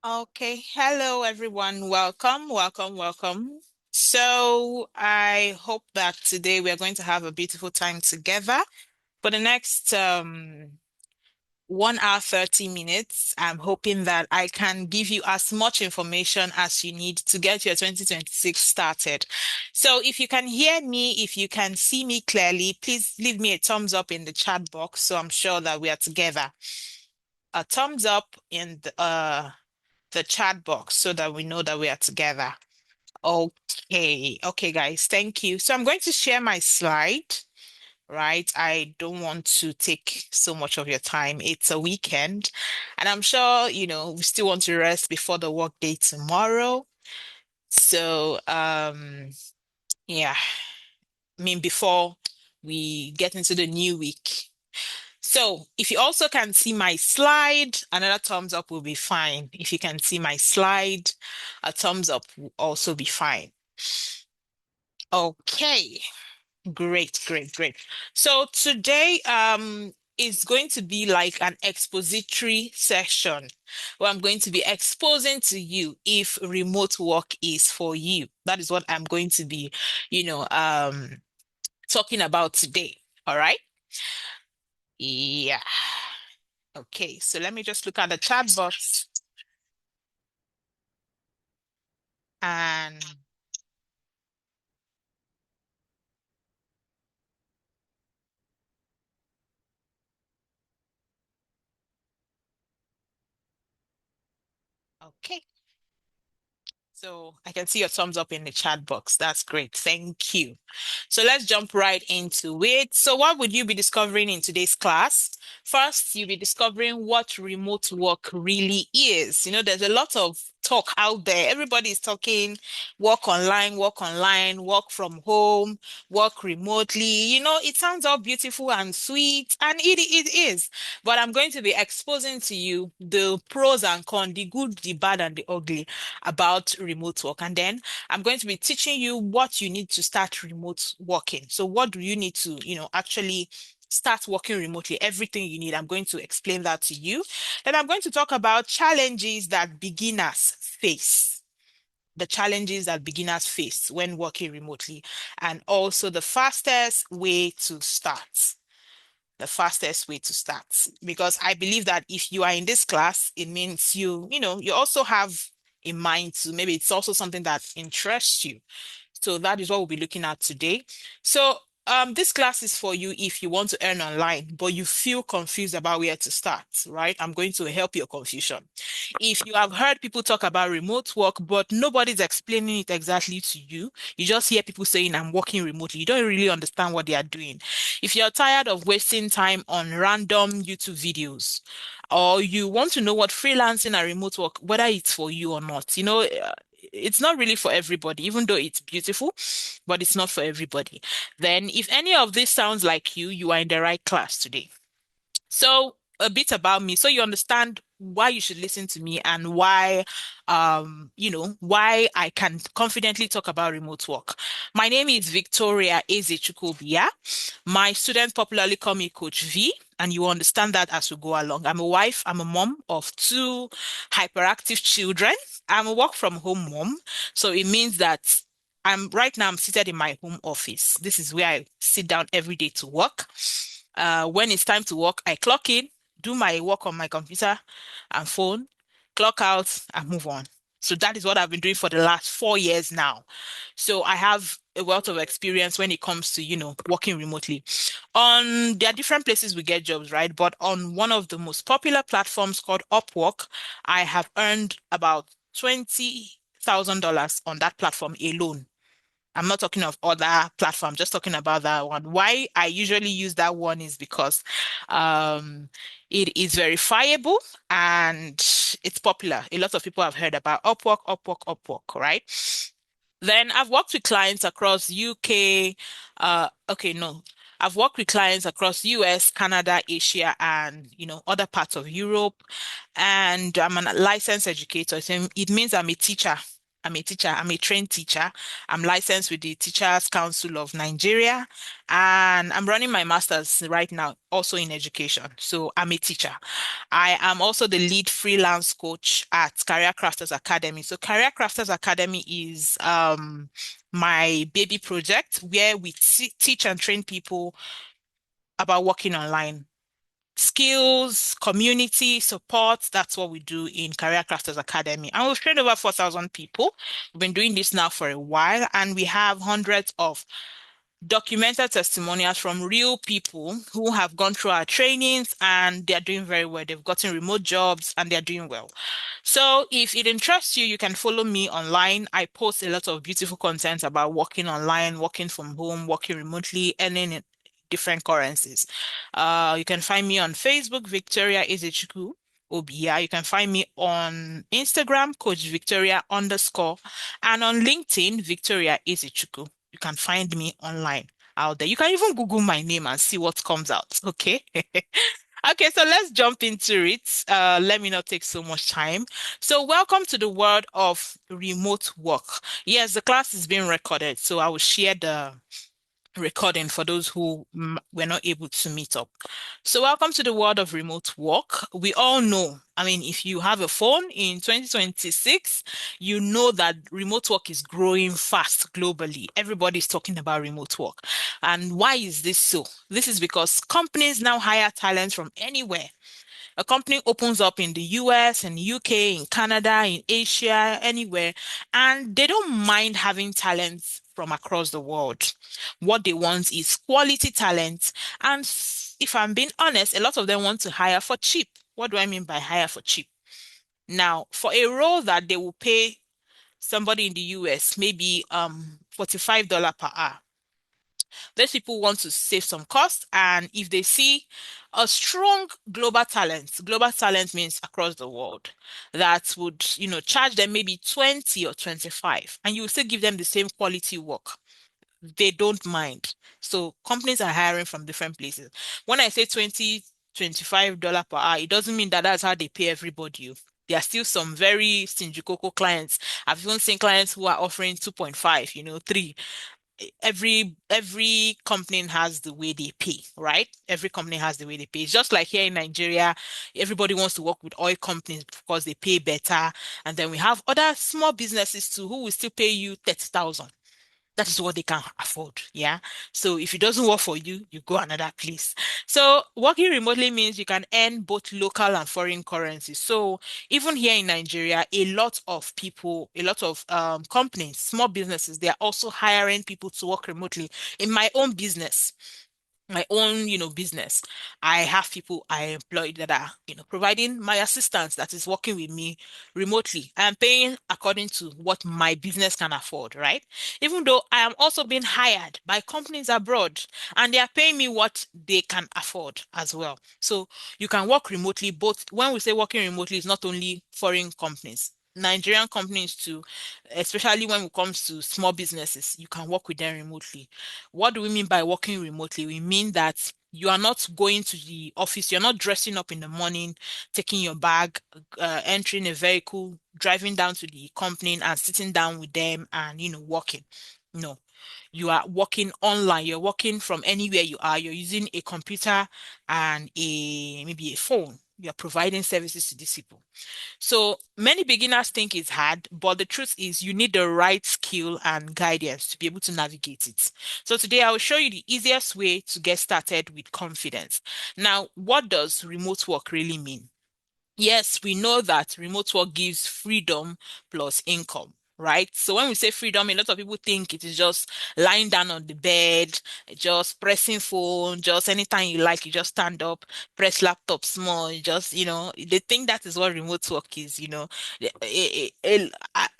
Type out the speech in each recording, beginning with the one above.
Okay, hello everyone. Welcome, welcome, welcome. So I hope that today we are going to have a beautiful time together. For the next 1 hour, 30 minutes, I'm hoping that I can give you as much information as you need to get your 2026 started. So if you can hear me, if you can see me clearly, please leave me a thumbs up in the chat box so I'm sure that we are together. A thumbs up in the chat box so that we know that we are together. Okay. Okay, guys, thank you. So I'm going to share my slide, right? I don't want to take so much of your time. It's a weekend, and I'm sure, we still want to rest before the work day tomorrow. So, yeah, I mean, before we get into the new week. So if you also can see my slide, another thumbs up will be fine. If you can see my slide, a thumbs up will also be fine. Okay, great, great, great. So today is going to be like an expository session where I'm going to be exposing to you if remote work is for you. That is what I'm going to be, you know, um talking about today. All right? Yeah. Okay, so let me just look at the chat box and okay. So I can see your thumbs up in the chat box. That's great. Thank you. So let's jump right into it. So what would you be discovering in today's class? First, you'll be discovering what remote work really is. There's a lot of talk out there. Everybody's talking work online, work from home, work remotely. It sounds all beautiful and sweet, and it is. But I'm going to be exposing to you the pros and cons, the good, the bad, and the ugly about remote work. And then I'm going to be teaching you what you need to start remote working. So what do you need to, actually start working remotely? Everything you need. I'm going to explain that to you. Then I'm going to talk about challenges that beginners face. The challenges that beginners face when working remotely, and also the fastest way to start. The fastest way to start. Because I believe that if you are in this class, it means you also have in mind to maybe it's also something that interests you. So that is what we'll be looking at today. So this class is for you if you want to earn online, but you feel confused about where to start, right? I'm going to help your confusion. If you have heard people talk about remote work, but nobody's explaining it exactly to you, you just hear people saying, I'm working remotely. You don't really understand what they are doing. If you're tired of wasting time on random YouTube videos, or you want to know what freelancing and remote work, whether it's for you or not, it's not really for everybody, even though it's beautiful, but it's not for everybody. Then, if any of this sounds like you are in the right class today. So a bit about me, so you understand why you should listen to me and why I can confidently talk about remote work. My name is Victoria Ezechukobia. My students popularly call me Coach V, and you understand that as we go along. I'm a wife, I'm a mom of two hyperactive children. I'm a work from home mom, so it means that I'm seated in my home office. This is where I sit down every day to work. When it's time to work, I clock in, do my work on my computer and phone, clock out, and move on. So that is what I've been doing for the last 4 years now. So I have a wealth of experience when it comes to, working remotely. There are different places we get jobs, right? But on one of the most popular platforms called Upwork, I have earned about $20,000 on that platform alone. I'm not talking of other platforms, just talking about that one. Why I usually use that one is because um, it is verifiable and it's popular. A lot of people have heard about Upwork, Upwork, Upwork, right? Then I've worked with clients across UK. Okay, no. I've worked with clients across US, Canada, Asia, and other parts of Europe. And I'm a licensed educator. So it means I'm a teacher. I'm a teacher. I'm a trained teacher. I'm licensed with the Teachers Council of Nigeria, and I'm running my master's right now, also in education. So I'm a teacher. I am also the lead freelance coach at Career Crafters Academy. So Career Crafters Academy is my baby project where we teach and train people about working online. Skills, community support, that's what we do in Career Crafters Academy. And we've trained over 4,000 people. We've been doing this now for a while, and we have hundreds of documented testimonials from real people who have gone through our trainings and they're doing very well. They've gotten remote jobs and they're doing well. So if it interests you, you can follow me online. I post a lot of beautiful content about working online, working from home, working remotely, earning in different currencies. You can find me on Facebook, Victoria Ezechukwu. Obia. You can find me on Instagram, Coach Victoria underscore, and on LinkedIn, Victoria Ezechukwu. You can find me online out there. You can even Google my name and see what comes out. Okay. Okay, so let's jump into it. Let me not take so much time. So, welcome to the world of remote work. Yes, the class is being recorded, so I will share the recording for those who were not able to meet up. So, welcome to the world of remote work. We all know, I mean, if you have a phone in 2026, you know that remote work is growing fast globally. Everybody's talking about remote work. And why is this so? This is because companies now hire talent from anywhere. A company opens up in the US and UK, in Canada, in Asia, anywhere, and they don't mind having talents from across the world. What they want is quality talent. And if I'm being honest, a lot of them want to hire for cheap. What do I mean by hire for cheap? Now, for a role that they will pay somebody in the US maybe $45 per hour, those people want to save some cost, and if they see a strong global talent means across the world, that would, charge them maybe 20 or 25, and you still give them the same quality work. They don't mind. So companies are hiring from different places. When I say 20, $25 per hour, it doesn't mean that that's how they pay everybody. There are still some very stingy cocoa clients. I've even seen clients who are offering 2.5, 3. Every company has the way they pay, right? Every company has the way they pay. It's just like here in Nigeria, everybody wants to work with oil companies because they pay better. And then we have other small businesses too who will still pay you 30,000. That is what they can afford. Yeah. So if it doesn't work for you, you go another place. So working remotely means you can earn both local and foreign currency. So even here in Nigeria, a lot of people, a lot of companies, small businesses, they are also hiring people to work remotely. In my own business, business, I have people I employ that are, providing my assistance that is working with me remotely. I am paying according to what my business can afford, right? Even though I am also being hired by companies abroad and they are paying me what they can afford as well. So you can work remotely, both when we say working remotely, it's not only foreign companies. Nigerian companies too, especially when it comes to small businesses, you can work with them remotely. What do we mean by working remotely? We mean that you are not going to the office, you're not dressing up in the morning, taking your bag, entering a vehicle, driving down to the company and sitting down with them and, working. No, you are working online. You're working from anywhere you are. You're using a computer and maybe a phone. You're providing services to these people. So many beginners think it's hard, but the truth is you need the right skill and guidance to be able to navigate it. So today I will show you the easiest way to get started with confidence. Now, what does remote work really mean? Yes, we know that remote work gives freedom plus income, right? So when we say freedom, a lot of people think it is just lying down on the bed, just pressing phone, just anytime you like, you just stand up, press laptop small, you just, they think that is what remote work is,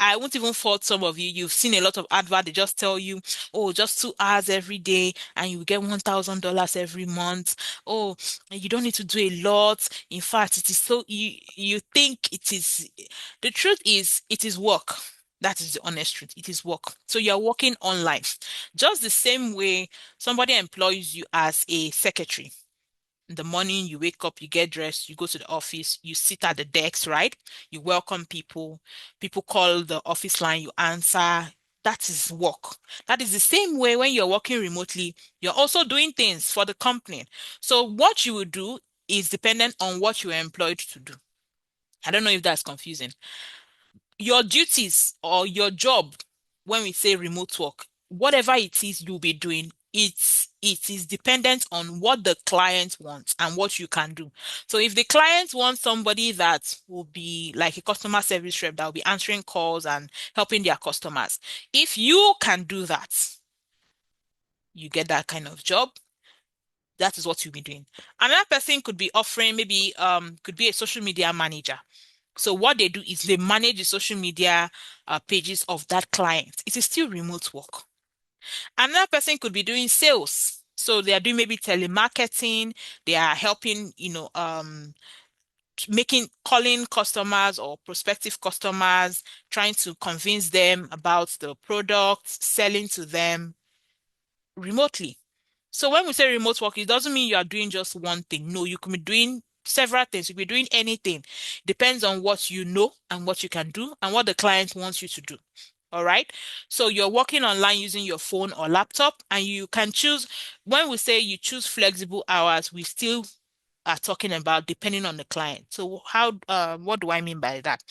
I won't even fault some of you. You've seen a lot of advert, they just tell you, oh, just 2 hours every day and you get $1,000 every month. Oh, you don't need to do a lot. In fact, it is so you think it is. The truth is, it is work. That is the honest truth. It is work. So you're working online. Just the same way somebody employs you as a secretary. In the morning, you wake up, you get dressed, you go to the office, you sit at the desk, right? You welcome people. People call the office line, you answer. That is work. That is the same way when you're working remotely, you're also doing things for the company. So what you will do is dependent on what you are employed to do. I don't know if that's confusing. Your duties or your job, when we say remote work, whatever it is you'll be doing, it is dependent on what the client wants and what you can do. So if the client wants somebody that will be like a customer service rep that will be answering calls and helping their customers, if you can do that, you get that kind of job. That is what you'll be doing. Another person could be offering maybe could be a social media manager. So what they do is they manage the social media pages of that client. It is still remote work. Another person could be doing sales. So they are doing maybe telemarketing. They are helping, making calling customers or prospective customers, trying to convince them about the product, selling to them remotely. So when we say remote work, it doesn't mean you are doing just one thing. No, you can be doing several things. You can be doing anything. Depends on what you know and what you can do and what the client wants you to do. All right. So you're working online using your phone or laptop, and you can choose. When we say you choose flexible hours, we still are talking about depending on the client. So what do I mean by that?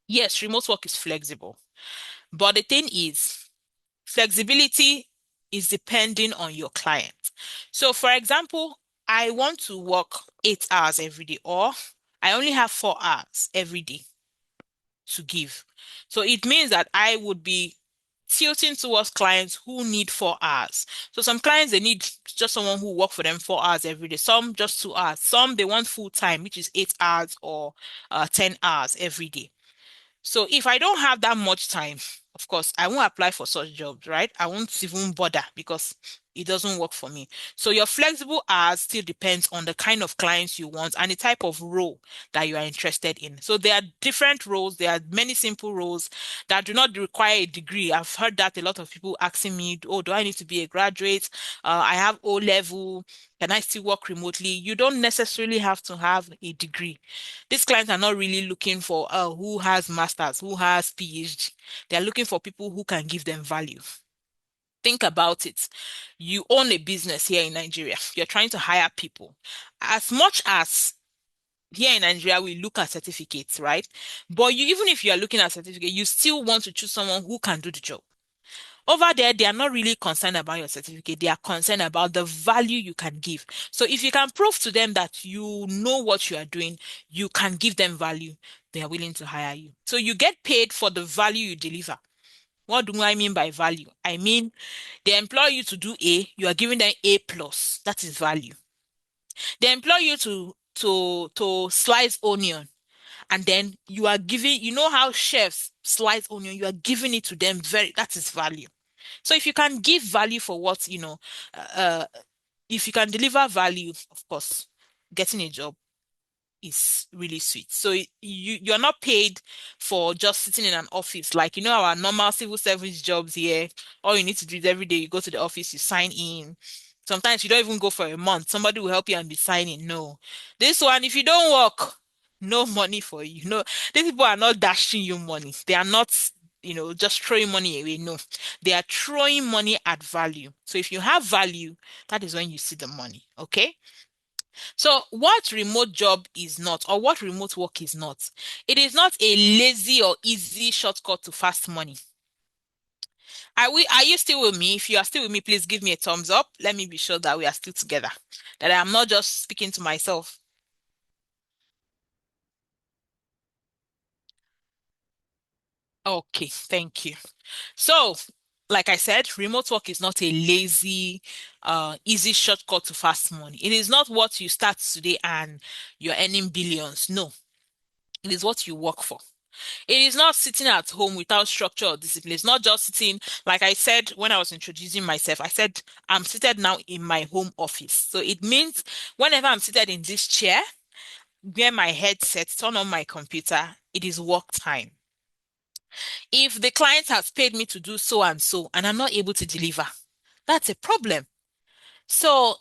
Yes, remote work is flexible, but the thing is, flexibility is depending on your client. So, for example, I want to work 8 hours every day, or I only have 4 hours every day to give. So, it means that I would be tilting towards clients who need 4 hours. So, some clients they need just someone who work for them 4 hours every day, some just 2 hours, some they want full time, which is 8 hours or 10 hours every day. So if I don't have that much time, of course, I won't apply for such jobs, right? I won't even bother because it doesn't work for me. So your flexible hours still depends on the kind of clients you want and the type of role that you are interested in. So there are different roles. There are many simple roles that do not require a degree. I've heard that a lot of people asking me, oh, do I need to be a graduate? I have O level. Can I still work remotely? You don't necessarily have to have a degree. These clients are not really looking for who has masters, who has PhD. They're looking for people who can give them value. Think about it. You own a business here in Nigeria. You're trying to hire people. As much as here in Nigeria, we look at certificates, right? But even if you are looking at certificate, you still want to choose someone who can do the job. Over there, they are not really concerned about your certificate. They are concerned about the value you can give. So if you can prove to them that you know what you are doing, you can give them value, they are willing to hire you. So you get paid for the value you deliver. What do I mean by value? I mean, they employ you to do A, you are giving them A plus. That is value. They employ you to slice onion, and then you are giving, you know how chefs slice onion, you are giving it to them that is value. So if you can give value for what, uh, if you can deliver value, of course, getting a job is really sweet. So you're not paid for just sitting in an office. Like, our normal civil service jobs here, all you need to do is every day you go to the office, you sign in. Sometimes you don't even go for a month. Somebody will help you and be signing. No. This one, if you don't work, no money for you. No, these people are not dashing you money. They are not, just throwing money away. No, they are throwing money at value. So if you have value, that is when you see the money. Okay. So, what remote job is not, or what remote work is not? It is not a lazy or easy shortcut to fast money. Are you still with me? If you are still with me, please give me a thumbs up. Let me be sure that we are still together, that I am not just speaking to myself. Okay, thank you. So, like I said, remote work is not a lazy, easy shortcut to fast money. It is not what you start today and you're earning billions. No, it is what you work for. It is not sitting at home without structure or discipline. It's not just sitting, like I said when I was introducing myself, I said I'm seated now in my home office. So it means whenever I'm seated in this chair, wear my headset, turn on my computer, it is work time. If the client has paid me to do so and so, and I'm not able to deliver, that's a problem. So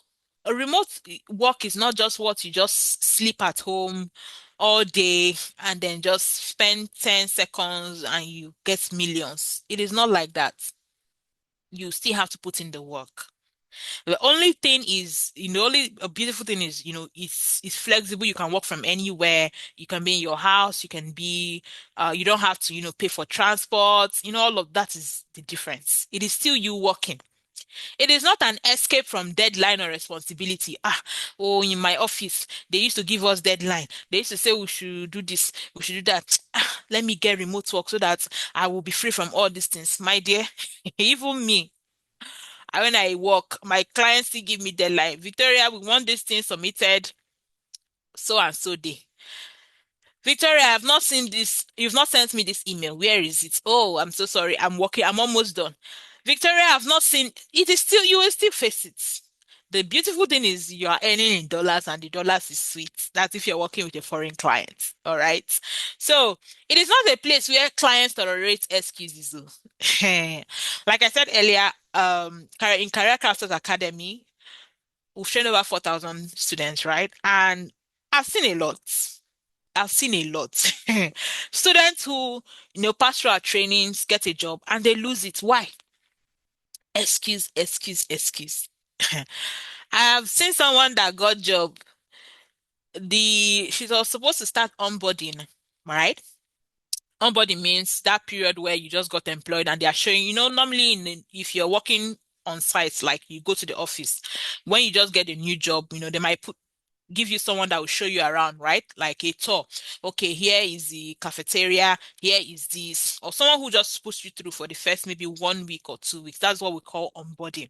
A remote work is not just what you just sleep at home all day and then just spend 10 seconds and you get millions. It is not like that. You still have to put in the work. The only thing is, the only a beautiful thing is, it's flexible. You can work from anywhere. You can be in your house. You can be, you don't have to, pay for transport. All of that is the difference. It is still you working. It is not an escape from deadline or responsibility. Oh, in my office, they used to give us deadline. They used to say we should do this, we should do that. Let me get remote work so that I will be free from all these things. My dear, even me, when I work, my clients still give me deadline. Victoria, we want this thing submitted so and so day. Victoria, I have not seen this. You've not sent me this email. Where is it? Oh, I'm so sorry. I'm working. I'm almost done. Victoria, I've not seen it. Is still, you will still face it. The beautiful thing is you are earning in dollars and the dollars is sweet. That's if you're working with a foreign client. All right. So it is not a place where clients tolerate excuses. Like I said earlier, in Career Crafters Academy, we've trained over 4,000 students, right? And I've seen a lot. I've seen a lot. Students who, pass through our trainings, get a job, and they lose it. Why? Excuse, excuse, excuse. I have seen someone that got job. She was supposed to start onboarding, right? Onboarding means that period where you just got employed and they are showing, normally if you're working on sites, like you go to the office, when you just get a new job, they might give you someone that will show you around, right? Like a tour. Okay, here is the cafeteria, here is this, or someone who just push you through for the first maybe 1 week or 2 weeks. That's what we call onboarding.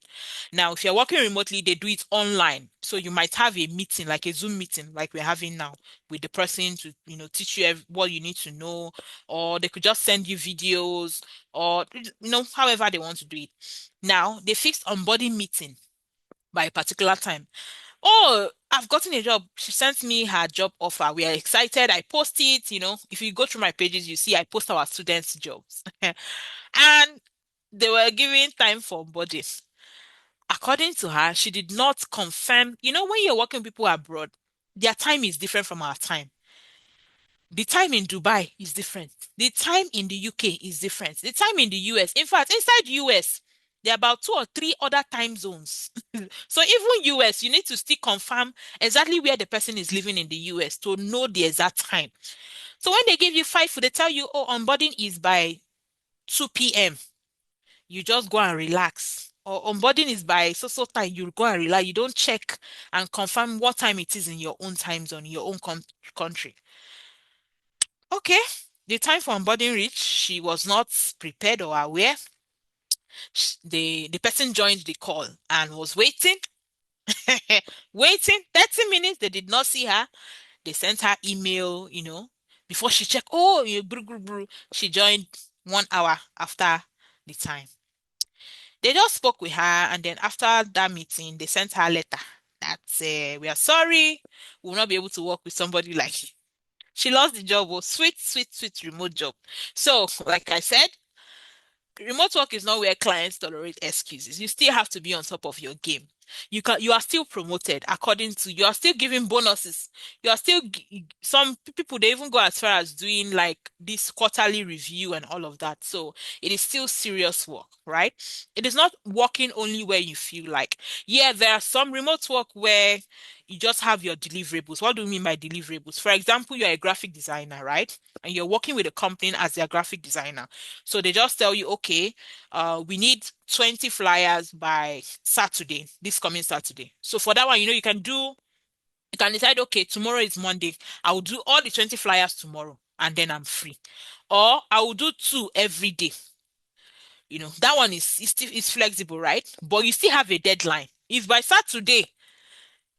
Now, if you're working remotely, they do it online. So you might have a meeting, like a Zoom meeting, like we're having now, with the person to, teach you what you need to know, or they could just send you videos, or, however they want to do it. Now, they fixed onboarding meeting by a particular time. Oh, I've gotten a job. She sent me her job offer. We are excited. I post it, If you go through my pages, you see I post our students' jobs. And they were giving time for bodies. According to her, she did not confirm. When you're working with people abroad, their time is different from our time. The time in Dubai is different. The time in the UK is different. The time in the US, in fact, inside US, there are about 2 or 3 other time zones. So even US, you need to still confirm exactly where the person is living in the US to know the exact time. So when they give you 5, they tell you, oh, onboarding is by 2 p.m. You just go and relax. Or onboarding is by so time, you go and relax. You don't check and confirm what time it is in your own time zone, in your own country. Okay, the time for onboarding reached. She was not prepared or aware. The person joined the call and was waiting, waiting 30 minutes. They did not see her. They sent her email, before she checked. Oh, bru, bru, bru. She joined 1 hour after the time. They just spoke with her, and then after that meeting, they sent her a letter that we are sorry, we will not be able to work with somebody like you. She lost the job. Oh, sweet, sweet, sweet remote job. So, like I said, remote work is not where clients tolerate excuses. You still have to be on top of your game. You are still promoted according to, you are still giving bonuses. You are still some people, they even go as far as doing like this quarterly review and all of that. So it is still serious work, right? It is not working only where you feel like. Yeah, there are some remote work where you just have your deliverables. What do we mean by deliverables? For example, you're a graphic designer, right? And you're working with a company as their graphic designer. So they just tell you, okay, we need 20 flyers by Saturday, this coming Saturday. So for that one, you can decide, okay, tomorrow is Monday. I will do all the 20 flyers tomorrow and then I'm free. Or I will do 2 every day. That one is still is flexible, right? But you still have a deadline. If by Saturday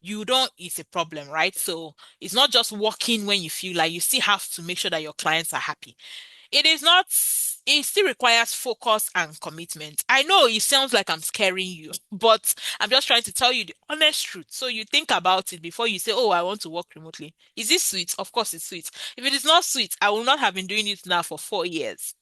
you don't, it's a problem, right? So it's not just working when you feel like, you still have to make sure that your clients are happy. It is not, it still requires focus and commitment. I know it sounds like I'm scaring you, but I'm just trying to tell you the honest truth. So you think about it before you say, oh, I want to work remotely. Is this sweet? Of course it's sweet. If it is not sweet, I will not have been doing it now for 4 years.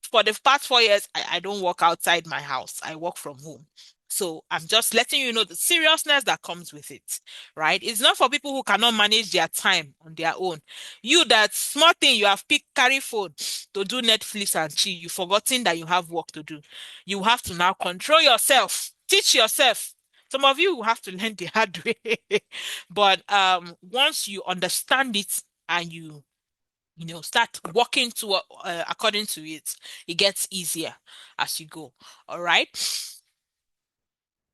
For the past 4 years, I don't work outside my house. I work from home. So I'm just letting you know the seriousness that comes with it, right? It's not for people who cannot manage their time on their own. You, that small thing you have picked, carry phone to do Netflix and chill, you've forgotten that you have work to do. You have to now control yourself, teach yourself. Some of you will have to learn the hard way. But once you understand it and you start working to according to it, it gets easier as you go. All right.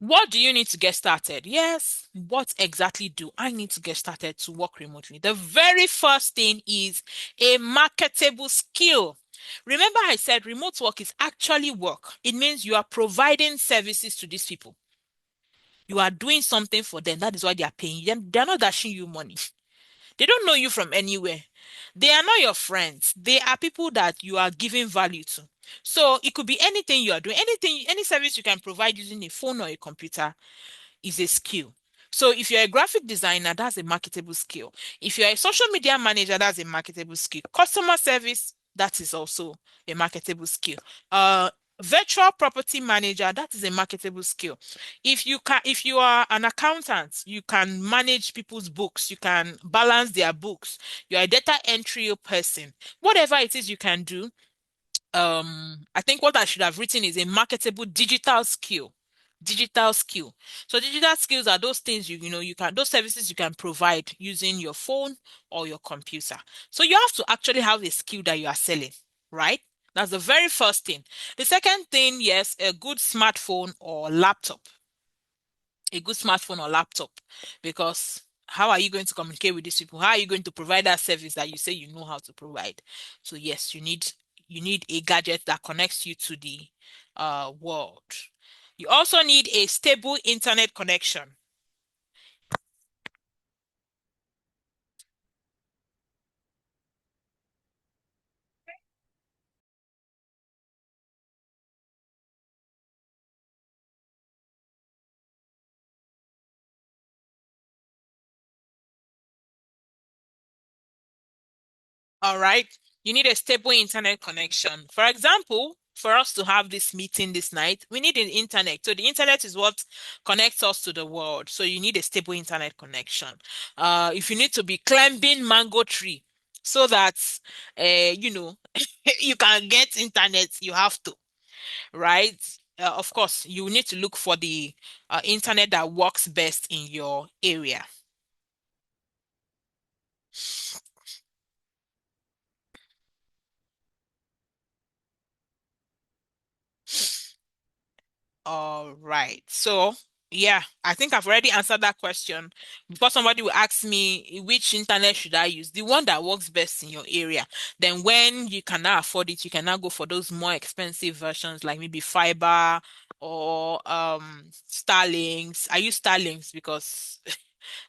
What do you need to get started? Yes, what exactly do I need to get started to work remotely? The very first thing is a marketable skill. Remember, I said remote work is actually work. It means you are providing services to these people. You are doing something for them. That is why they are paying you. They're not dashing you money. They don't know you from anywhere. They are not your friends. They are people that you are giving value to. So it could be anything you are doing, anything, any service you can provide using a phone or a computer is a skill. So if you're a graphic designer, that's a marketable skill. If you're a social media manager, that's a marketable skill. Customer service, that is also a marketable skill. Uh, Virtual property manager, that is a marketable skill. If you are an accountant, you can manage people's books, you can balance their books. You're a data entry person. Whatever it is you can do, I think what I should have written is a marketable digital skill. Digital skill. So digital skills are those things you can those services you can provide using your phone or your computer. So you have to actually have a skill that you are selling, right? That's the very first thing. The second thing, yes, a good smartphone or laptop. A good smartphone or laptop, because how are you going to communicate with these people? How are you going to provide that service that you say you know how to provide? So yes, you need a gadget that connects you to the world. You also need a stable internet connection. All right. You need a stable internet connection. For example, for us to have this meeting this night, we need an internet. So the internet is what connects us to the world. So you need a stable internet connection. If you need to be climbing mango tree so that you know you can get internet, you have to, right? Of course, you need to look for the internet that works best in your area. All right. So, yeah, I think I've already answered that question. Before somebody will ask me, which internet should I use? The one that works best in your area. Then when you cannot afford it, you can now go for those more expensive versions like maybe fiber or Starlinks. I use Starlinks because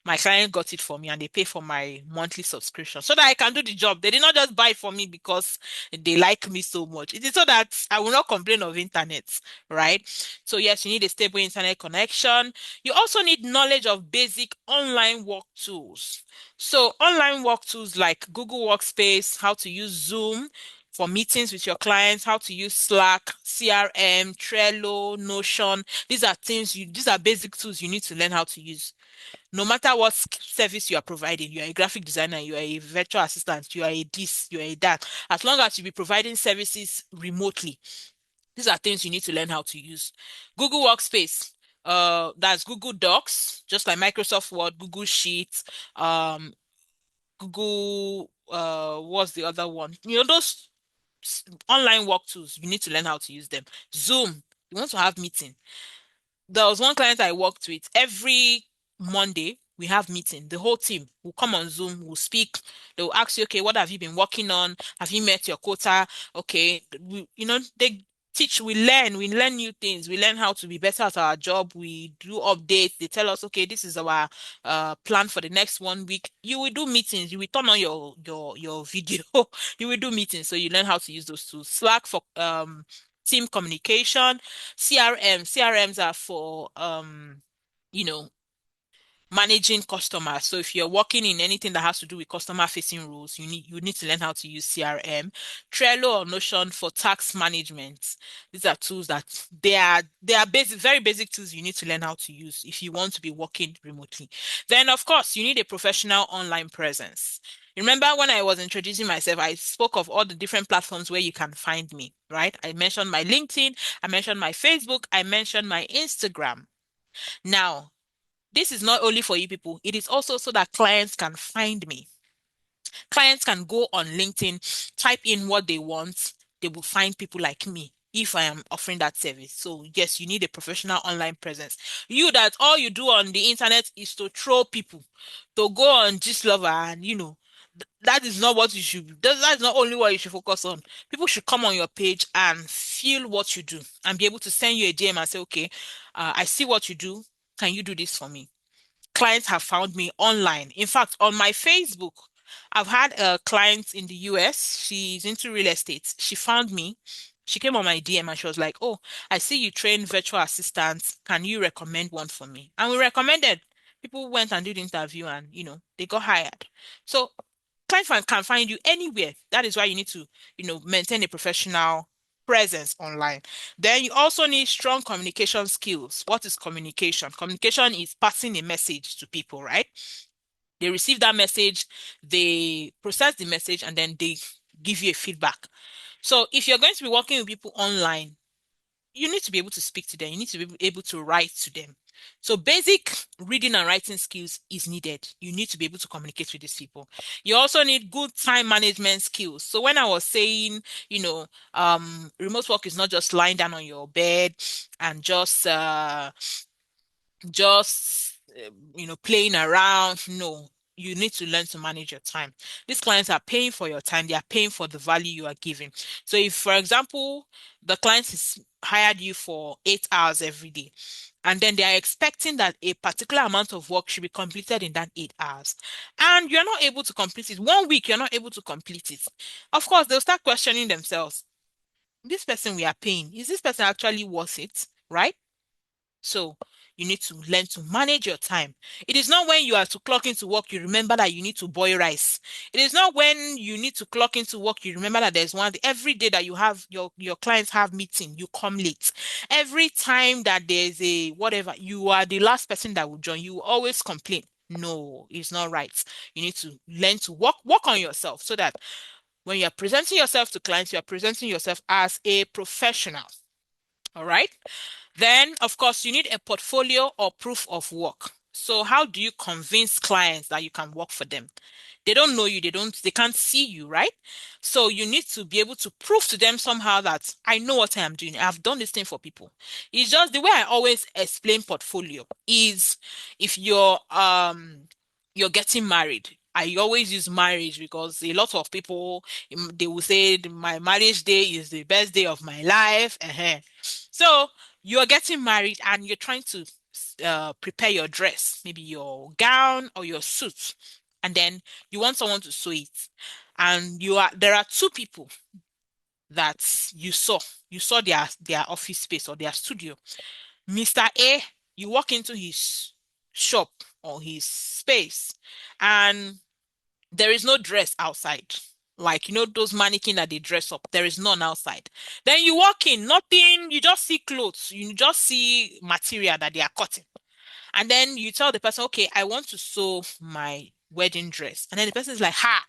my client got it for me and they pay for my monthly subscription so that I can do the job. They did not just buy it for me because they like me so much. It is so that I will not complain of internet, right? So yes, you need a stable internet connection. You also need knowledge of basic online work tools. So online work tools like Google Workspace, how to use Zoom for meetings with your clients, how to use Slack, CRM, Trello, Notion. These are basic tools you need to learn how to use. No matter what service you are providing, you are a graphic designer, you are a virtual assistant, you are a this, you are a that. As long as you be providing services remotely, these are things you need to learn how to use. Google Workspace, that's Google Docs, just like Microsoft Word, Google Sheets, Google, what's the other one? Those online work tools, you need to learn how to use them. Zoom, you want to have meeting. There was one client I worked with. Every Monday, we have meeting. The whole team will come on Zoom, will speak. They will ask you, okay, what have you been working on? Have you met your quota? Okay, they teach, we learn new things. We learn how to be better at our job. We do updates. They tell us, okay, this is our plan for the next 1 week. You will do meetings. You will turn on your video. You will do meetings. So you learn how to use those tools. Slack for team communication. CRMs are for you know managing customers. So if you're working in anything that has to do with customer facing roles, you need to learn how to use CRM, Trello or Notion for task management. These are tools that they are basic, very basic tools you need to learn how to use if you want to be working remotely. Then of course you need a professional online presence. Remember when I was introducing myself, I spoke of all the different platforms where you can find me, right? I mentioned my LinkedIn, I mentioned my Facebook, I mentioned my Instagram. Now, this is not only for you people, it is also so that clients can find me. Clients can go on LinkedIn, type in what they want, they will find people like me if I am offering that service. So, yes, you need a professional online presence. You that all you do on the internet is to troll people, to go on Lover and that is not what you should that's not only what you should focus on. People should come on your page and feel what you do and be able to send you a DM and say, okay, I see what you do. Can you do this for me? Clients have found me online. In fact, on my Facebook, I've had a client in the US. She's into real estate. She found me. She came on my DM and she was like, "Oh, I see you train virtual assistants. Can you recommend one for me?" And we recommended. People went and did the interview and, they got hired. So clients can find you anywhere. That is why you need to, maintain a professional presence online. Then you also need strong communication skills. What is communication? Communication is passing a message to people, right? They receive that message, they process the message, and then they give you a feedback. So if you're going to be working with people online, you need to be able to speak to them. You need to be able to write to them. So basic reading and writing skills is needed. You need to be able to communicate with these people. You also need good time management skills. So when I was saying, remote work is not just lying down on your bed and just playing around. No, you need to learn to manage your time. These clients are paying for your time. They are paying for the value you are giving. So if, for example, the client has hired you for 8 hours every day, and then they are expecting that a particular amount of work should be completed in that 8 hours, and you're not able to complete it, 1 week you're not able to complete it, of course they'll start questioning themselves. This person we are paying, is this person actually worth it, right? So you need to learn to manage your time. It is not when you are to clock into work, you remember that you need to boil rice. It is not when you need to clock into work, you remember that there's one every day that you have your clients have meeting, you come late. Every time that there's a whatever, you are the last person that will join. You will always complain. No, it's not right. You need to learn to work on yourself so that when you're presenting yourself to clients, you are presenting yourself as a professional. All right. Then, of course, you need a portfolio or proof of work. So how do you convince clients that you can work for them? They don't know you, they can't see you, right? So you need to be able to prove to them somehow that I know what I am doing. I've done this thing for people. It's just the way I always explain portfolio is if you're getting married. I always use marriage because a lot of people they will say my marriage day is the best day of my life. So you're getting married and you're trying to prepare your dress, maybe your gown or your suit, and then you want someone to sew it. And there are two people that you saw their office space or their studio. Mr. A, you walk into his shop or his space, and there is no dress outside. Like, those mannequin that they dress up, there is none outside. Then you walk in, nothing, you just see clothes, you just see material that they are cutting. And then you tell the person, okay, I want to sew my wedding dress. And then the person is like, ha,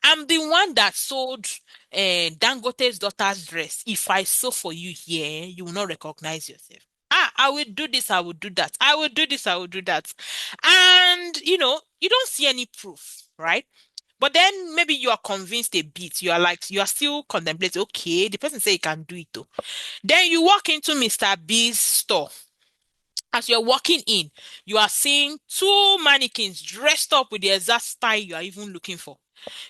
I'm the one that sold Dangote's daughter's dress. If I sew for you here, you will not recognize yourself. Ah, I will do this, I will do that. I will do this, I will do that. And, you don't see any proof, right? But then maybe you are convinced a bit. You are like, you are still contemplating, okay, the person say he can do it though. Then you walk into Mr. B's store. As you're walking in, you are seeing two mannequins dressed up with the exact style you are even looking for.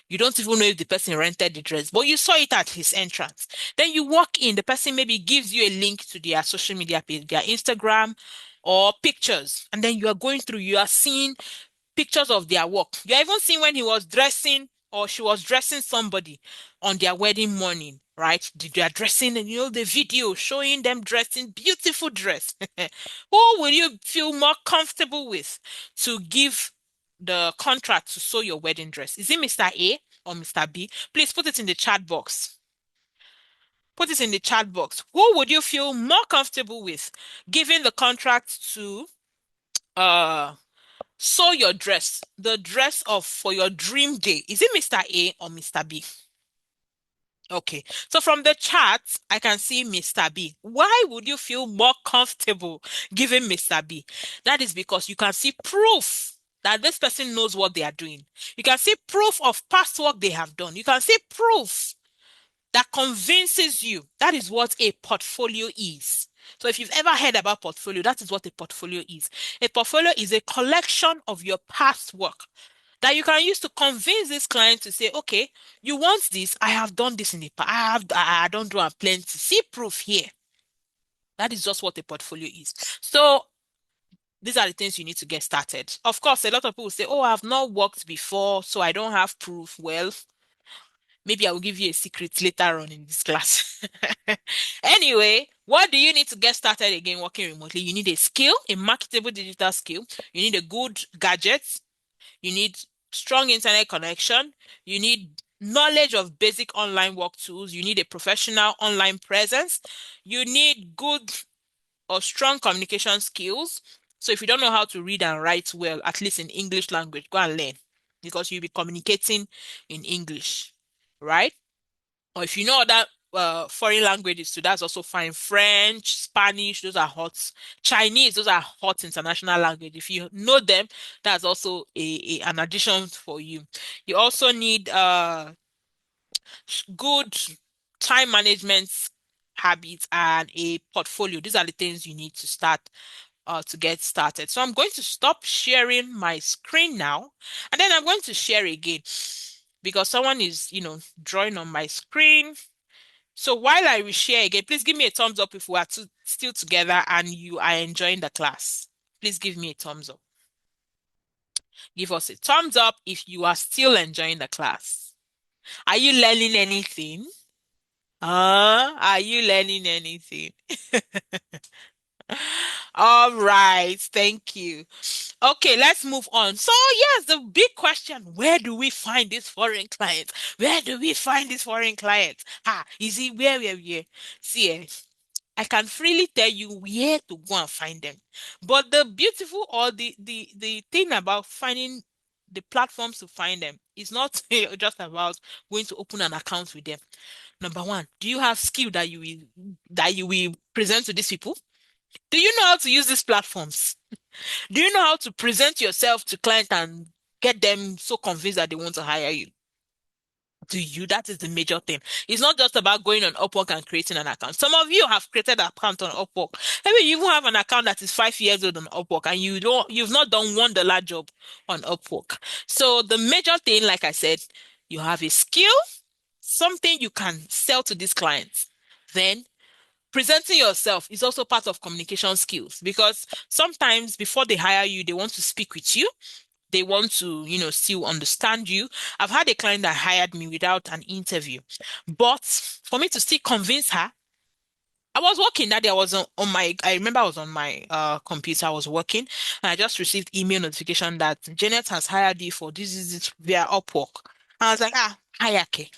You don't even know if the person rented the dress, but you saw it at his entrance. Then you walk in, the person maybe gives you a link to their social media page, their Instagram or pictures. And then you are going through, you are seeing pictures of their work. You are even seeing when he was dressing or she was dressing somebody on their wedding morning, right? They are dressing, and the video showing them dressing beautiful dress. Who will you feel more comfortable with to give the contract to sew your wedding dress? Is it Mr. A or Mr. B? Please put it in the chat box. Put it in the chat box. Who would you feel more comfortable with giving the contract to uh sew your dress, the dress of for your dream day? Is it Mr. A or Mr. B? Okay. So from the chat, I can see Mr. B. Why would you feel more comfortable giving Mr. B? That is because you can see proof that this person knows what they are doing. You can see proof of past work they have done. You can see proof that convinces you. That is what a portfolio is. So if you've ever heard about portfolio, that is what a portfolio is. A portfolio is a collection of your past work that you can use to convince this client to say, okay, you want this, I have done this in the past. I don't do a plenty. See proof here. That is just what a portfolio is. So these are the things you need to get started. Of course, a lot of people say, oh, I've not worked before, so I don't have proof. Well, maybe I will give you a secret later on in this class. Anyway, what do you need to get started again working remotely? You need a skill, a marketable digital skill. You need a good gadget. You need strong internet connection. You need knowledge of basic online work tools. You need a professional online presence. You need good or strong communication skills. So if you don't know how to read and write well, at least in English language, go and learn because you'll be communicating in English, right? Or if you know other foreign languages too, that's also fine. French, Spanish, those are hot. Chinese, those are hot international language. If you know them, that's also an addition for you. You also need good time management habits and a portfolio. These are the things you need to start to get started. So I'm going to stop sharing my screen now, and then I'm going to share again because someone is, drawing on my screen. So while I reshare again, please give me a thumbs up if we are still together and you are enjoying the class. Please give me a thumbs up. Give us a thumbs up if you are still enjoying the class. Are you learning anything? Are you learning anything? All right, thank you. Okay, let's move on. So, yes, the big question, where do we find these foreign clients? Where do we find these foreign clients? Is it where? See, I can freely tell you where to go and find them. But the beautiful or the thing about finding the platforms to find them is not just about going to open an account with them. Number one, do you have skill that you will present to these people? Do you know how to use these platforms? Do you know how to present yourself to clients and get them so convinced that they want to hire you? Do you? That is the major thing. It's not just about going on Upwork and creating an account. Some of you have created an account on Upwork. Maybe you even have an account that is 5 years old on Upwork and you've not done $1 job on Upwork. So the major thing, like I said, you have a skill, something you can sell to these clients. Then presenting yourself is also part of communication skills because sometimes before they hire you, they want to speak with you. They want to, still understand you. I've had a client that hired me without an interview, but for me to still convince her, I was working that day. I was I remember I was on my computer. I was working and I just received email notification that Janet has hired you for this via Upwork. And I was like, hire, okay.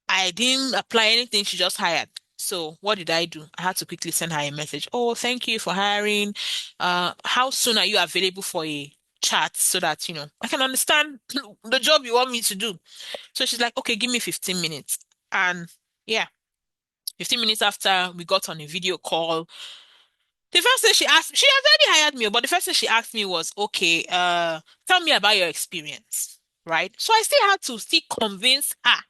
I didn't apply anything. She just hired. So what did I do? I had to quickly send her a message. Oh, thank you for hiring. How soon are you available for a chat so that, I can understand the job you want me to do? So she's like, okay, give me 15 minutes. And yeah, 15 minutes after we got on a video call, the first thing she asked, she has already hired me, but the first thing she asked me was, okay, tell me about your experience, right? So I still had to still convince her,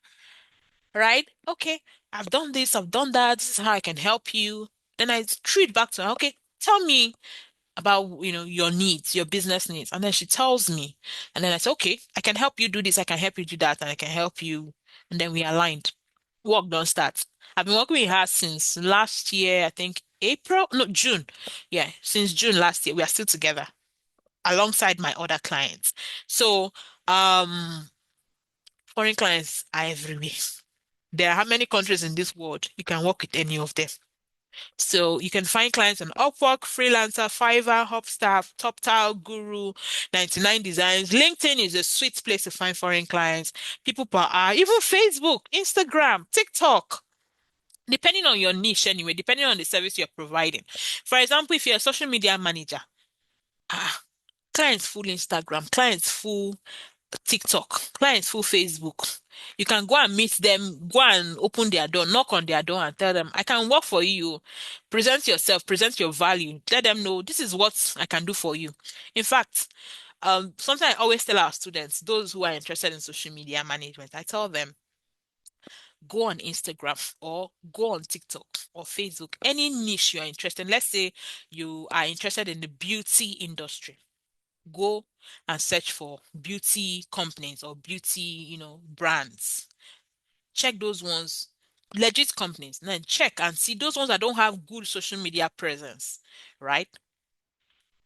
right? Okay, I've done this, I've done that. This is how I can help you. Then I threw it back to her. Okay, tell me about, your needs, your business needs. And then she tells me. And then I say, okay, I can help you do this, I can help you do that, and I can help you. And then we aligned. Work don't start. I've been working with her since last year, I think April, no, June. Yeah, since June last year. We are still together alongside my other clients. So, um, Foreign clients are everywhere. There are how many countries in this world? You can work with any of them. So you can find clients on Upwork, Freelancer, Fiverr, Hubstaff, TopTal, Guru, 99 Designs. LinkedIn is a sweet place to find foreign clients, people per hour, even Facebook, Instagram, TikTok. Depending on your niche anyway, depending on the service you're providing. For example, if you're a social media manager, ah, clients full Instagram, clients full TikTok, clients full Facebook. You can go and meet them, go and open their door, knock on their door and tell them, I can work for you. Present yourself, present your value. Let them know this is what I can do for you. In fact, something I always tell our students, those who are interested in social media management, I tell them, go on Instagram or go on TikTok or Facebook, any niche you're interested in. Let's say you are interested in the beauty industry. Go and search for beauty companies or beauty, brands. Check those ones, legit companies. Then check and see those ones that don't have good social media presence, right?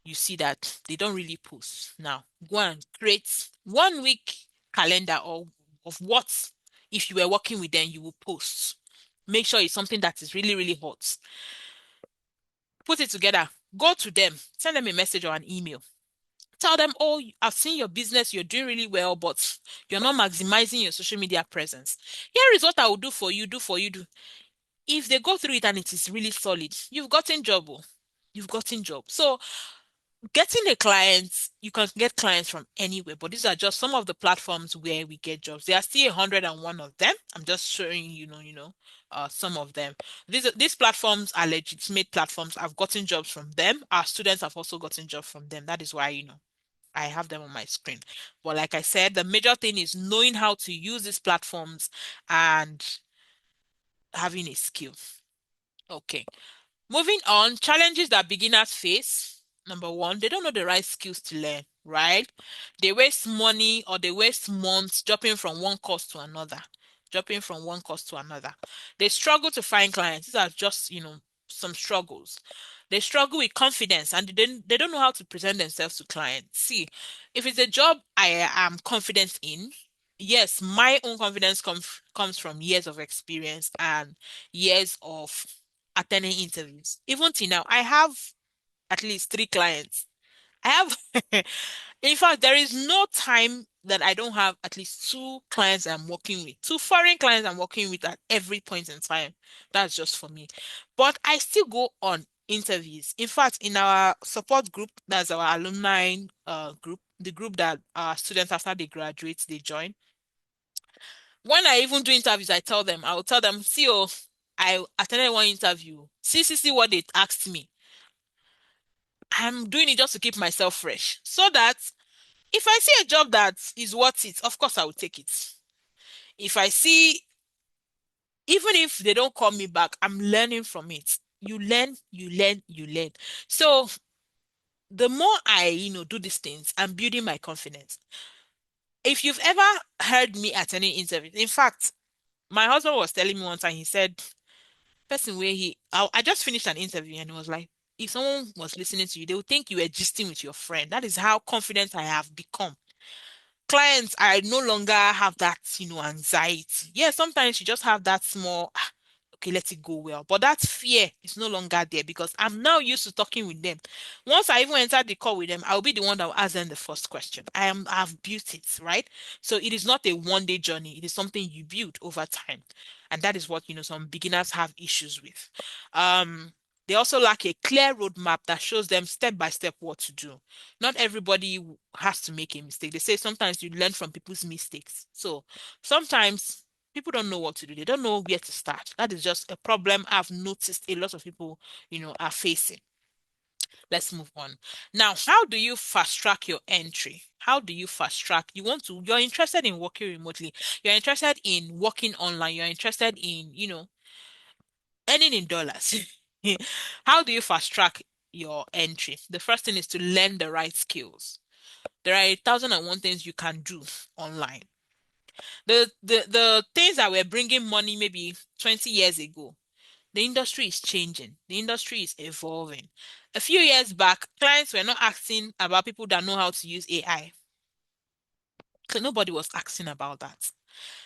You see that they don't really post. Now, go and create 1 week calendar or of what, if you were working with them, you will post. Make sure it's something that is really, really hot. Put it together. Go to them. Send them a message or an email. Tell them, oh, I've seen your business, you're doing really well, but you're not maximizing your social media presence. Here is what I will do for you, do for you, do. If they go through it and it is really solid, you've gotten job. Oh. You've gotten job. So getting a client, you can get clients from anywhere, but these are just some of the platforms where we get jobs. There are still 101 of them. I'm just showing some of them. These platforms are legitimate platforms. I've gotten jobs from them. Our students have also gotten jobs from them. That is why, I have them on my screen. But like I said, the major thing is knowing how to use these platforms and having a skill. Okay. Moving on, challenges that beginners face. Number one, they don't know the right skills to learn, right? They waste money or they waste months jumping from one course to another, jumping from one course to another. They struggle to find clients. These are just, some struggles. They struggle with confidence and they don't know how to present themselves to clients. See, if it's a job I am confident in, yes, my own confidence comes from years of experience and years of attending interviews. Even till now, I have at least 3 clients. I have, in fact, there is no time that I don't have at least 2 clients I'm working with, 2 foreign clients I'm working with at every point in time. That's just for me. But I still go on interviews. In fact, in our support group, that's our alumni group, the group that our students after they graduate, they join. When I even do interviews, I will tell them, see, oh, I attended one interview. See what they asked me. I'm doing it just to keep myself fresh. So that if I see a job that is worth it, of course I will take it. If I see, even if they don't call me back, I'm learning from it. You learn, you learn, you learn. So the more I, do these things, I'm building my confidence. If you've ever heard me attending interviews, in fact, my husband was telling me one time, he said, person where I just finished an interview and it was like, if someone was listening to you, they would think you were gisting with your friend. That is how confident I have become. Clients, I no longer have that, anxiety. Yeah, sometimes you just have that small, okay, let it go well. But that fear is no longer there because I'm now used to talking with them. Once I even enter the call with them, I'll be the one that will ask them the first question. I've built it, right? So it is not a one-day journey. It is something you build over time. And that is what, some beginners have issues with. They also lack a clear roadmap that shows them step by step what to do. Not everybody has to make a mistake. They say sometimes you learn from people's mistakes. So sometimes people don't know what to do. They don't know where to start. That is just a problem I've noticed a lot of people, are facing. Let's move on. Now, how do you fast track your entry? How do you fast track? You're interested in working remotely. You're interested in working online. You're interested in, earning in dollars. How do you fast track your entry? The first thing is to learn the right skills. There are 1,001 things you can do online. The things that were bringing money maybe 20 years ago, the industry is changing. The industry is evolving. A few years back, clients were not asking about people that know how to use AI. Nobody was asking about that.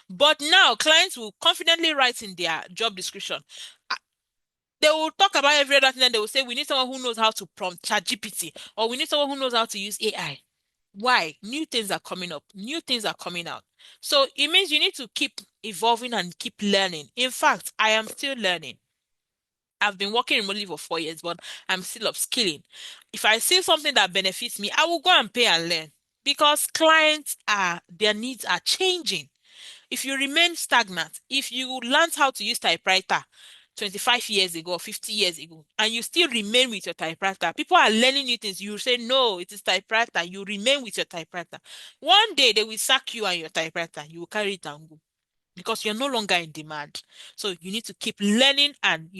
But now clients will confidently write in their job description. uh, They will talk about every other thing, then they will say, we need someone who knows how to prompt ChatGPT, or we need someone who knows how to use AI. Why? New things are coming up, new things are coming out. So it means you need to keep evolving and keep learning. In fact, I am still learning. I've been working remotely for 4 years, but I'm still upskilling. If I see something that benefits me, I will go and pay and learn because their needs are changing. If you remain stagnant, if you learned how to use typewriter 25 years ago or 50 years ago, and you still remain with your typewriter, people are learning new things. You say, no, it is typewriter. You remain with your typewriter. One day they will sack you and your typewriter. You will carry it and go because you're no longer in demand. So you need to keep learning and,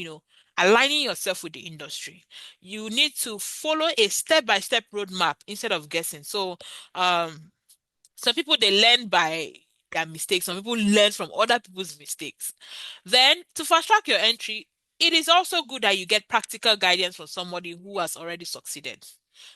aligning yourself with the industry. You need to follow a step-by-step roadmap instead of guessing. So, some people they learn by their mistakes. Some people learn from other people's mistakes. Then to fast track your entry, it is also good that you get practical guidance from somebody who has already succeeded.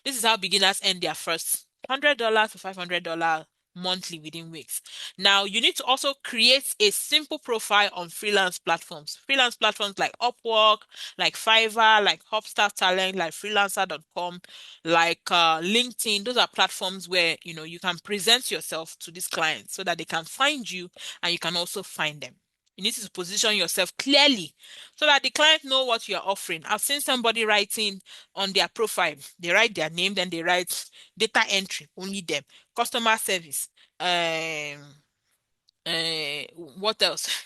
This is how beginners earn their first $100 to $500 monthly within weeks. Now, you need to also create a simple profile on freelance platforms. Freelance platforms like Upwork, like Fiverr, like Hopstar Talent, like freelancer.com, like LinkedIn. Those are platforms where, you can present yourself to these clients so that they can find you and you can also find them. You need to position yourself clearly so that the client know what you're offering. I've seen somebody writing on their profile. They write their name, then they write data entry, only them, customer service. What else?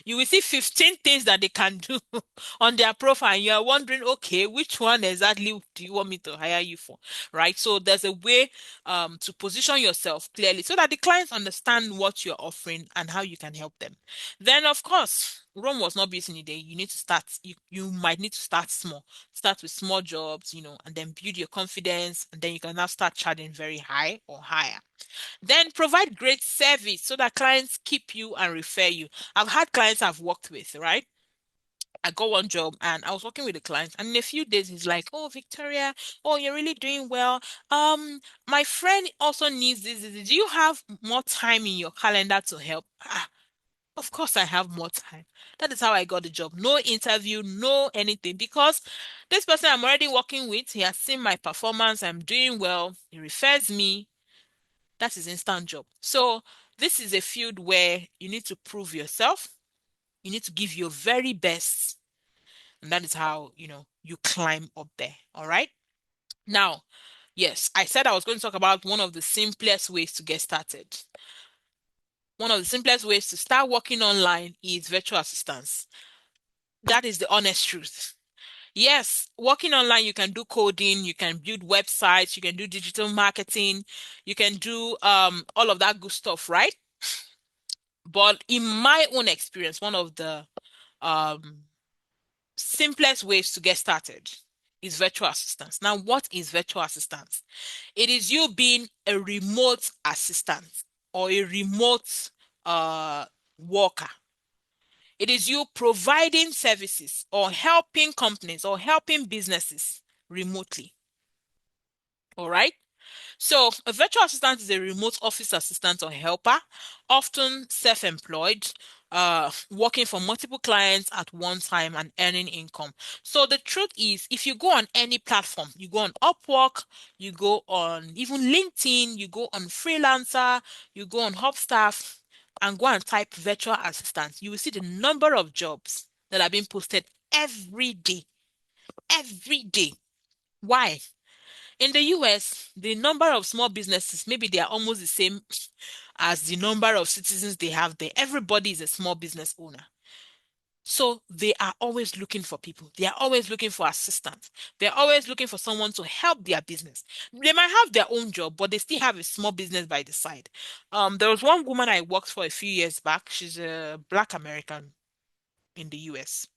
You will see 15 things that they can do on their profile. And you're wondering, okay, which one exactly do you want me to hire you for? Right? So there's a way to position yourself clearly so that the clients understand what you're offering and how you can help them. Then, of course, Rome was not built in a day. You need to start, you might need to start small. Start with small jobs, and then build your confidence, and then you can now start charging very high or higher. Then provide great service so that clients keep you and refer you. I've had clients I've worked with, right? I got one job and I was working with the client, and in a few days he's like, "Oh, Victoria, oh, you're really doing well. My friend also needs this. Do you have more time in your calendar to help?" Of course I have more time. That is how I got the job. No interview, no anything, because this person I'm already working with, he has seen my performance. I'm doing well. He refers me. That is instant job. So this is a field where you need to prove yourself. You need to give your very best. And that is how, you climb up there. All right. Now, yes, I said I was going to talk about one of the simplest ways to get started. One of the simplest ways to start working online is virtual assistants. That is the honest truth. Yes, working online, you can do coding, you can build websites, you can do digital marketing, you can do all of that good stuff, right? But in my own experience, one of the um, simplest ways to get started is virtual assistance. Now, what is virtual assistance? It is you being a remote assistant or a remote worker. It is you providing services or helping companies or helping businesses remotely. All right. So, a virtual assistant is a remote office assistant or helper, often self-employed, working for multiple clients at one time and earning income. So, the truth is, if you go on any platform, you go on Upwork, you go on even LinkedIn, you go on Freelancer, you go on Hubstaff, and go and type virtual assistant, you will see the number of jobs that are being posted every day. Every day. Why? In the US, the number of small businesses, maybe they are almost the same as the number of citizens they have there. Everybody is a small business owner. So they are always looking for people. They are always looking for assistants. They're always looking for someone to help their business. They might have their own job, but they still have a small business by the side. There was one woman I worked for a few years back. She's a Black American in the US.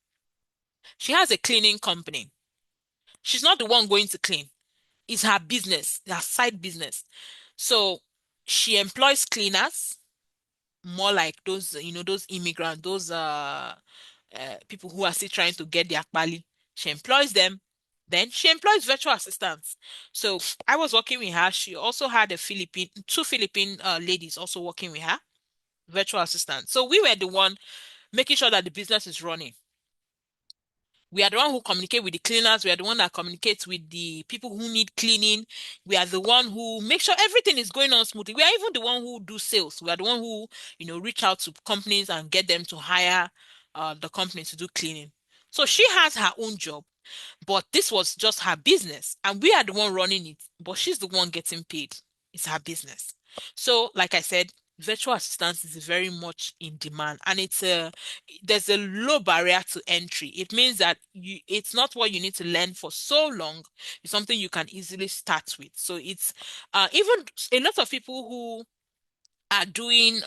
She has a cleaning company. She's not the one going to clean. It's her business, her side business. So she employs cleaners, more like those, those immigrants, those people who are still trying to get their pali. She employs them. Then she employs virtual assistants. So I was working with her. She also had two Philippine ladies also working with her. virtual assistants. So we were the one making sure that the business is running. We are the one who communicate with the cleaners. We are the one that communicates with the people who need cleaning. We are the one who make sure everything is going on smoothly. We are even the one who do sales. We are the one who, reach out to companies and get them to hire the company to do cleaning. So she has her own job, but this was just her business, and we are the one running it, but she's the one getting paid. It's her business. So, like I said, virtual assistance is very much in demand, and there's a low barrier to entry. It means that it's not what you need to learn for so long. It's something you can easily start with. So it's even a lot of people who are doing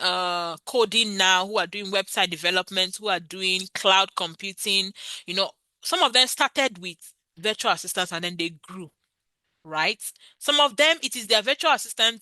coding now, who are doing website development, who are doing cloud computing, you know, some of them started with virtual assistants and then they grew, right? Some of them, it is their virtual assistant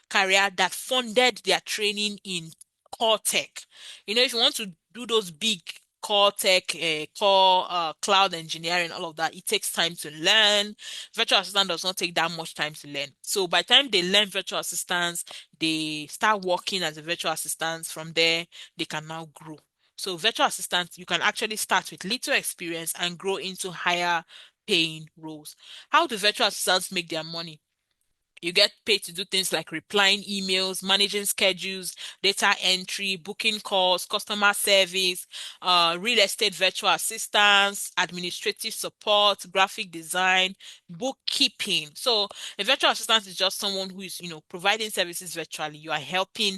career that funded their training in core tech. If you want to do those big core tech, core cloud engineering, all of that, it takes time to learn. Virtual assistant does not take that much time to learn. So by the time they learn virtual assistants, they start working as a virtual assistant. From there, they can now grow. So virtual assistants, you can actually start with little experience and grow into higher paying roles. How do virtual assistants make their money? You get paid to do things like replying emails, managing schedules, data entry, booking calls, customer service, real estate virtual assistants, administrative support, graphic design, bookkeeping. So a virtual assistant is just someone who is, providing services virtually. You are helping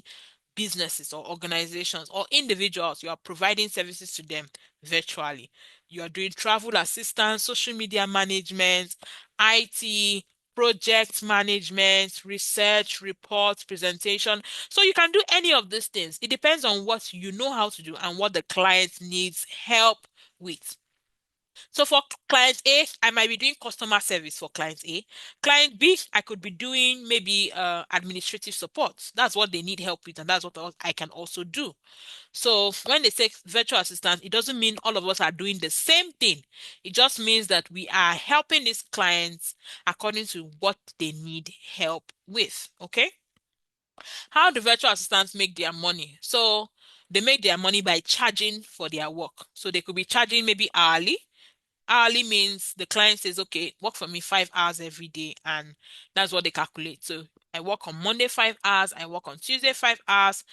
businesses or organizations or individuals. You are providing services to them virtually. You are doing travel assistance, social media management, IT, project management, research, reports, presentation. So you can do any of these things. It depends on what you know how to do and what the client needs help with. So for client A, I might be doing customer service for client A. Client B, I could be doing maybe administrative support. That's what they need help with, and that's what I can also do. So when they say virtual assistant, it doesn't mean all of us are doing the same thing. It just means that we are helping these clients according to what they need help with. Okay? How do virtual assistants make their money? So they make their money by charging for their work. So they could be charging maybe hourly. Hourly means the client says, okay, work for me 5 hours every day, and that's what they calculate. So I work on Monday 5 hours, I work on Tuesday 5 hours.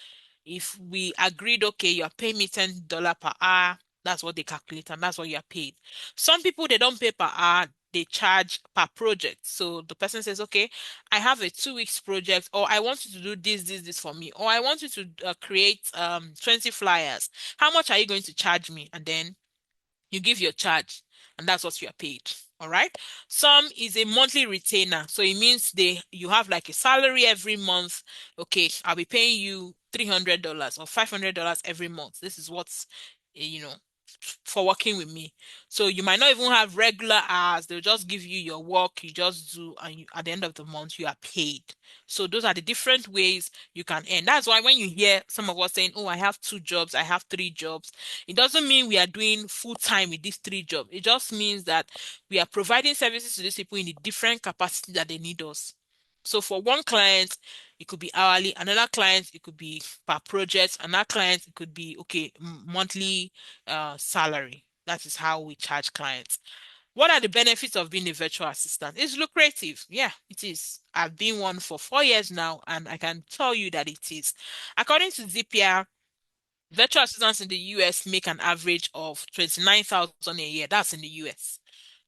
If we agreed, okay, you're paying me $10 per hour, that's what they calculate, and that's what you're paid. Some people they don't pay per hour, they charge per project. So the person says, okay, I have a 2 weeks project, or I want you to do this for me, or I want you to create 20 flyers. How much are you going to charge me? And then you give your charge, and that's what you are paid. All right. Some is a monthly retainer. So it means you have like a salary every month. Okay, I'll be paying you $300 or $500 every month. This is what's you know for working with me. So you might not even have regular hours. They'll just give you your work, you just do, and at the end of the month, you are paid. So those are the different ways you can earn. That's why when you hear some of us saying, oh, I have 2 jobs, I have 3 jobs, it doesn't mean we are doing full time with these 3 jobs. It just means that we are providing services to these people in a different capacity that they need us. So for one client, it could be hourly. Another client, it could be per project. Another client, it could be, okay, monthly salary. That is how we charge clients. What are the benefits of being a virtual assistant? It's lucrative. Yeah, it is. I've been one for 4 years now, and I can tell you that it is. According to ZPR, virtual assistants in the US make an average of 29,000 a year. That's in the US.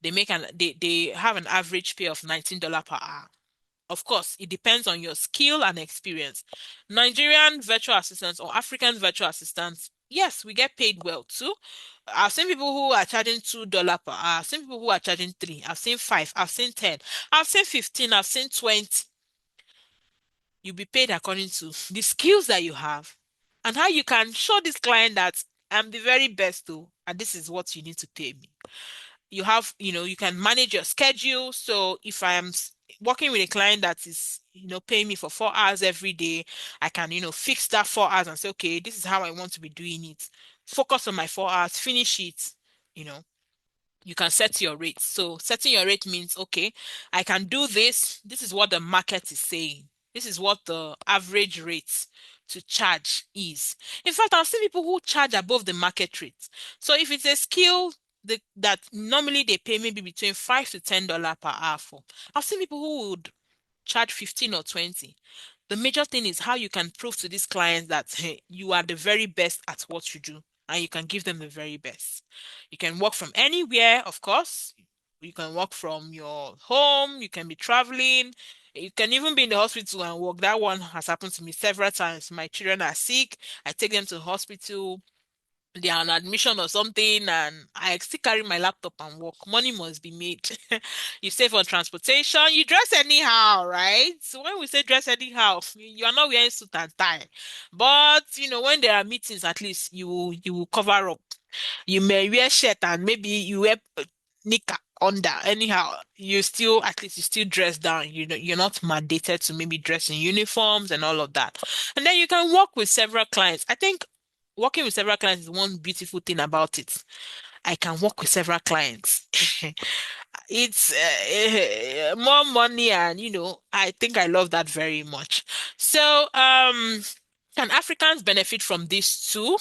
They have an average pay of $19 per hour. Of course, it depends on your skill and experience. Nigerian virtual assistants or African virtual assistants, yes, we get paid well too. I've seen people who are charging $2 per hour. I've seen people who are charging three. I've seen five. I've seen 10. I've seen 15. I've seen 20. You'll be paid according to the skills that you have and how you can show this client that I'm the very best too, and this is what you need to pay me. You can manage your schedule. So if I am working with a client that is, paying me for 4 hours every day, I can, fix that 4 hours and say, okay, this is how I want to be doing it. Focus on my 4 hours, finish it, you know. You can set your rate. So setting your rate means, okay, I can do this. This is what the market is saying. This is what the average rate to charge is. In fact, I've seen people who charge above the market rate. So if it's a skill that normally they pay maybe between $5 to $10 per hour for, I've seen people who would charge 15 or 20. The major thing is how you can prove to these clients that hey, you are the very best at what you do and you can give them the very best. You can work from anywhere, of course. You can work from your home, you can be traveling, you can even be in the hospital and work. That one has happened to me several times. My children are sick, I take them to the hospital, they are on admission or something, and I still carry my laptop and work. Money must be made. You save on transportation, you dress anyhow, right? So when we say dress anyhow, you are not wearing suit and tie. But when there are meetings, at least you will cover up. You may wear shirt and maybe you wear knicker under. Anyhow, you still dress down. You're not mandated to maybe dress in uniforms and all of that. And then you can work with several clients. I think working with several clients is one beautiful thing about it. I can work with several clients. It's more money, and I think I love that very much. So, can Africans benefit from this too?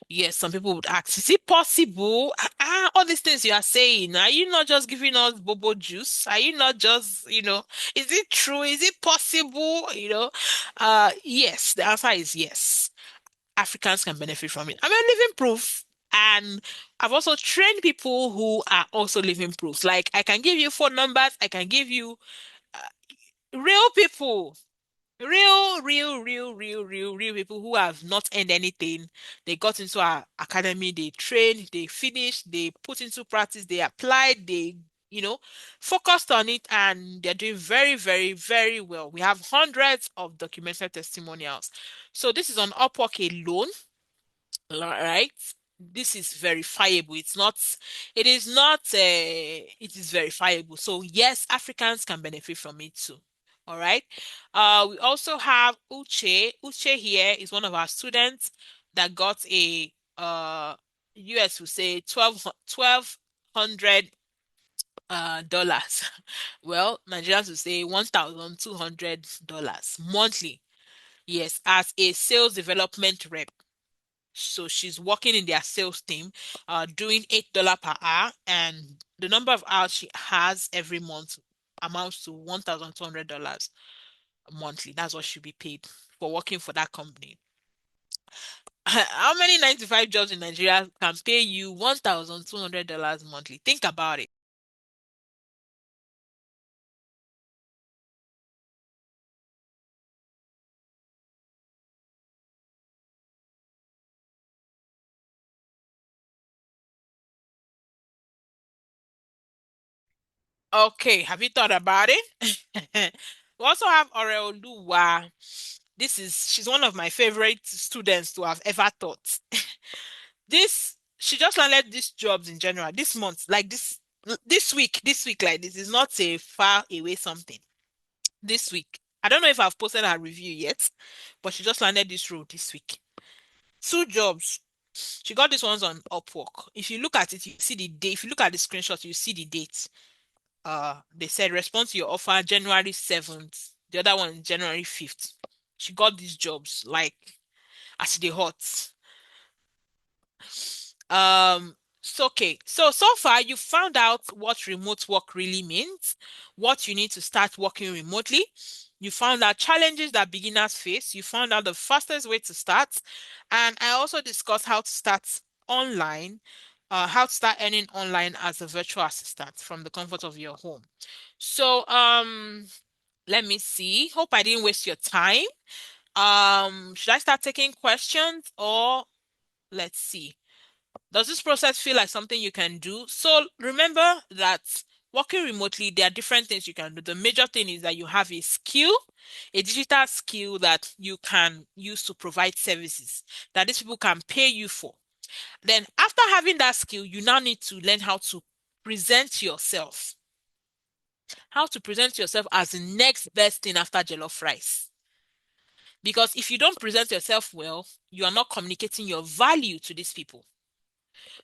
Yes, some people would ask, is it possible? All these things you are saying, are you not just giving us bobo juice? Are you not just, is it true? Is it possible? Yes, the answer is yes. Africans can benefit from it. I'm a living proof. And I've also trained people who are also living proofs. Like I can give you phone numbers, I can give you real people, real people who have not earned anything. They got into our academy, they trained, they finished, they put into practice, they applied, they, you know, focused on it, and they're doing very, very, very well. We have hundreds of documented testimonials. So this is on Upwork alone, right? This is verifiable. It is not, it is verifiable. So yes, Africans can benefit from it too. All right. We also have Uche. Uche here is one of our students that got a, US will say 1,200 dollars. Well, Nigerians will say $1,200 monthly. Yes, as a sales development rep. So she's working in their sales team, doing $8 per hour, and the number of hours she has every month amounts to $1,200 monthly. That's what she'll be paid for working for that company. How many 9 to 5 jobs in Nigeria can pay you $1,200 monthly? Think about it. Okay, have you thought about it? We also have Oreoluwa. She's one of my favorite students to have ever taught. She just landed these jobs in general this month, like this week, like this is not a far away something. This week, I don't know if I've posted her review yet, but she just landed this role this week. Two jobs. She got these ones on Upwork. If you look at it, you see the date. If you look at the screenshot, you see the date. They said response to your offer January 7th. The other one January 5th. She got these jobs like as they hot. Okay. So far you found out what remote work really means, what you need to start working remotely. You found out challenges that beginners face. You found out the fastest way to start. And I also discussed how to start online, how to start earning online as a virtual assistant from the comfort of your home. So, let me see. Hope I didn't waste your time. Should I start taking questions, or let's see. Does this process feel like something you can do? So remember that working remotely, there are different things you can do. The major thing is that you have a skill, a digital skill that you can use to provide services that these people can pay you for. Then after having that skill, you now need to learn present yourself, how to present yourself as the next best thing after jollof rice. Because if you don't present yourself well, you are not communicating your value to these people.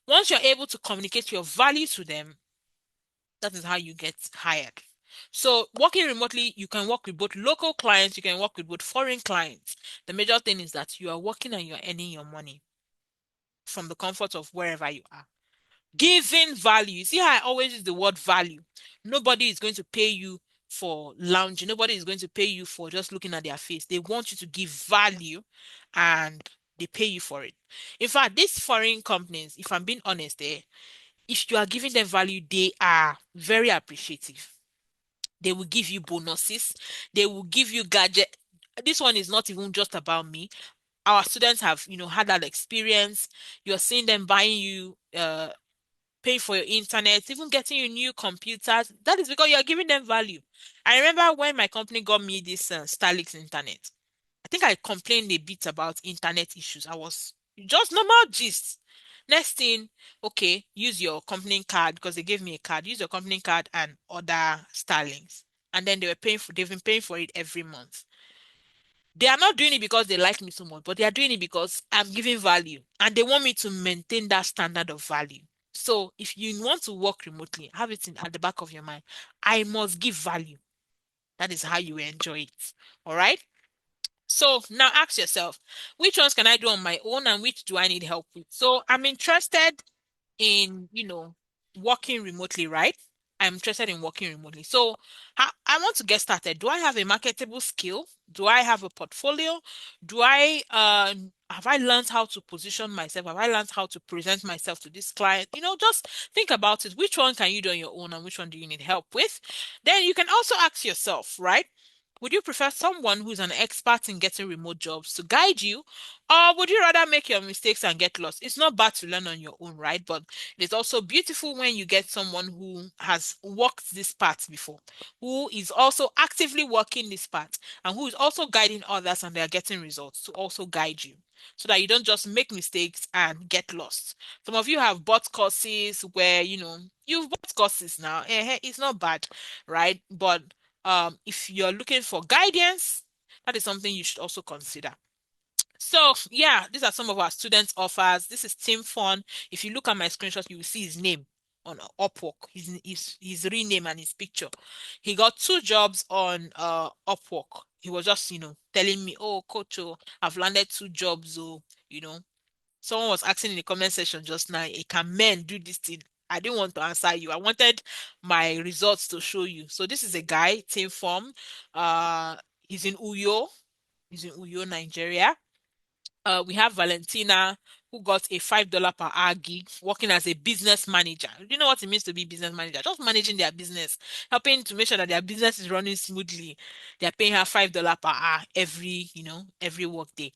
Once you're able to communicate your value to them, that is how you get hired. So working remotely, you can work with both local clients, you can work with both foreign clients. The major thing is that you are working and you're earning your money from the comfort of wherever you are. Giving value. See how I always use the word value. Nobody is going to pay you for lounging. Nobody is going to pay you for just looking at their face. They want you to give value and they pay you for it. In fact, these foreign companies, if I'm being honest, if you are giving them value, they are very appreciative. They will give you bonuses. They will give you gadget. This one is not even just about me. Our students have, had that experience. You're seeing them buying you pay for your internet, even getting you new computers. That is because you're giving them value. I remember when my company got me this Starlink internet. I think I complained a bit about internet issues. I was just normal gist. Next thing, okay, use your company card because they gave me a card. Use your company card and order Starlinks. And then they've been paying for it every month. They are not doing it because they like me so much, but they are doing it because I'm giving value and they want me to maintain that standard of value. So if you want to work remotely, have it at the back of your mind. I must give value. That is how you enjoy it. All right. So now ask yourself, which ones can I do on my own and which do I need help with? So I'm interested in, working remotely, right? I'm interested in working remotely. So I want to get started. Do I have a marketable skill? Do I have a portfolio? Do I have I learned how to position myself? Have I learned how to present myself to this client? Just think about it. Which one can you do on your own and which one do you need help with? Then you can also ask yourself, right? Would you prefer someone who's an expert in getting remote jobs to guide you, or would you rather make your mistakes and get lost? It's not bad to learn on your own, right? But it's also beautiful when you get someone who has worked this part before, who is also actively working this part, and who is also guiding others and they are getting results to also guide you so that you don't just make mistakes and get lost. Some of you have bought courses where, you've bought courses now. It's not bad, right? But if you're looking for guidance, that is something you should also consider. So yeah, these are some of our students' offers. This is Team Fun. If you look at my screenshot, you will see his name on Upwork, his real name and his picture. He got 2 jobs on Upwork. He was just, telling me, oh, coach, oh, I've landed 2 jobs, oh, you know. Someone was asking in the comment section just now, can men do this thing? I didn't want to answer you. I wanted my results to show you. So this is a guy, Team Form. Uh, he's in Uyo. He's in Uyo, Nigeria. We have Valentina, who got a $5 per hour gig working as a business manager. Do you know what it means to be business manager? Just managing their business, helping to make sure that their business is running smoothly. They're paying her $5 per hour every work day.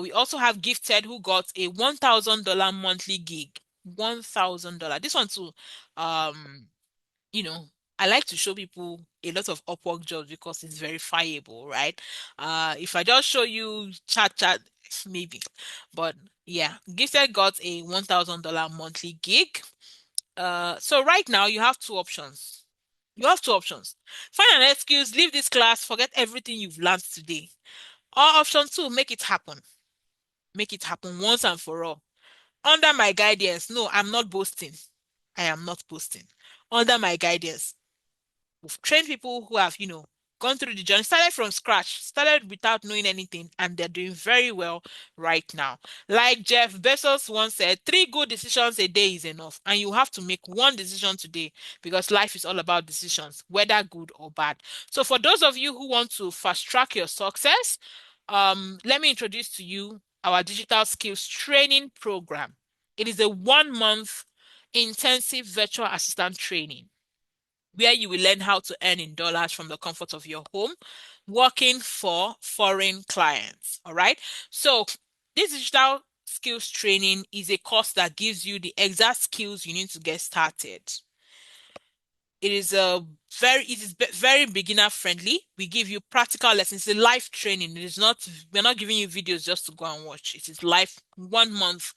We also have Gifted, who got a $1,000 monthly gig. $1,000. This one too. Um, you know, I like to show people a lot of Upwork jobs because it's verifiable, right? If I just show you chat, maybe. But yeah, Gifted got a $1,000 monthly gig. So right now you have 2 options. You have 2 options. Find an excuse, leave this class, forget everything you've learned today. Or option 2, make it happen. Make it happen once and for all. Under my guidance, no, I'm not boasting. I am not boasting. Under my guidance, we've trained people who have, gone through the journey, started from scratch, started without knowing anything, and they're doing very well right now. Like Jeff Bezos once said, 3 good decisions a day is enough, and you have to make one decision today because life is all about decisions, whether good or bad. So for those of you who want to fast track your success, let me introduce to you our digital skills training program. It is a 1 month intensive virtual assistant training where you will learn how to earn in dollars from the comfort of your home, working for foreign clients. All right. So, this digital skills training is a course that gives you the exact skills you need to get started. Very beginner friendly. We give you practical lessons. It's a live training. We're not giving you videos just to go and watch. It is live 1 month.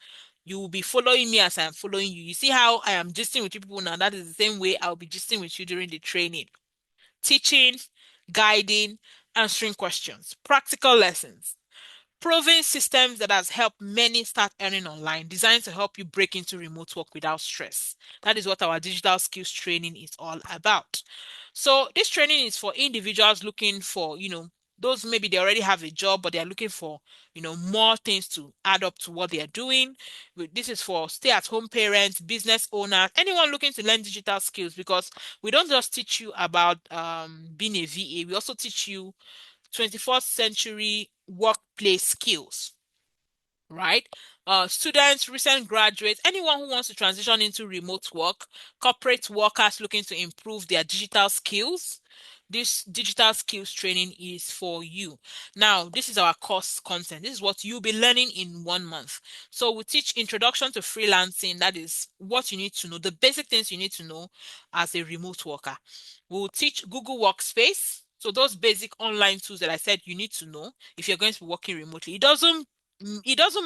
You will be following me as I am following you. You see how I am gisting with you people now? That is the same way I'll be gisting with you during the training. Teaching, guiding, answering questions, practical lessons. Proven systems that has helped many start earning online, designed to help you break into remote work without stress. That is what our digital skills training is all about. So this training is for individuals looking for, those maybe they already have a job, but they're looking for, more things to add up to what they are doing. This is for stay-at-home parents, business owners, anyone looking to learn digital skills, because we don't just teach you about being a VA, we also teach you 21st century workplace skills, right? Students, recent graduates, anyone who wants to transition into remote work, corporate workers looking to improve their digital skills. This digital skills training is for you. Now, this is our course content. This is what you'll be learning in 1 month. So we teach introduction to freelancing. That is what you need to know, the basic things you need to know as a remote worker. We'll teach Google Workspace. So those basic online tools that I said you need to know if you're going to be working remotely. It doesn't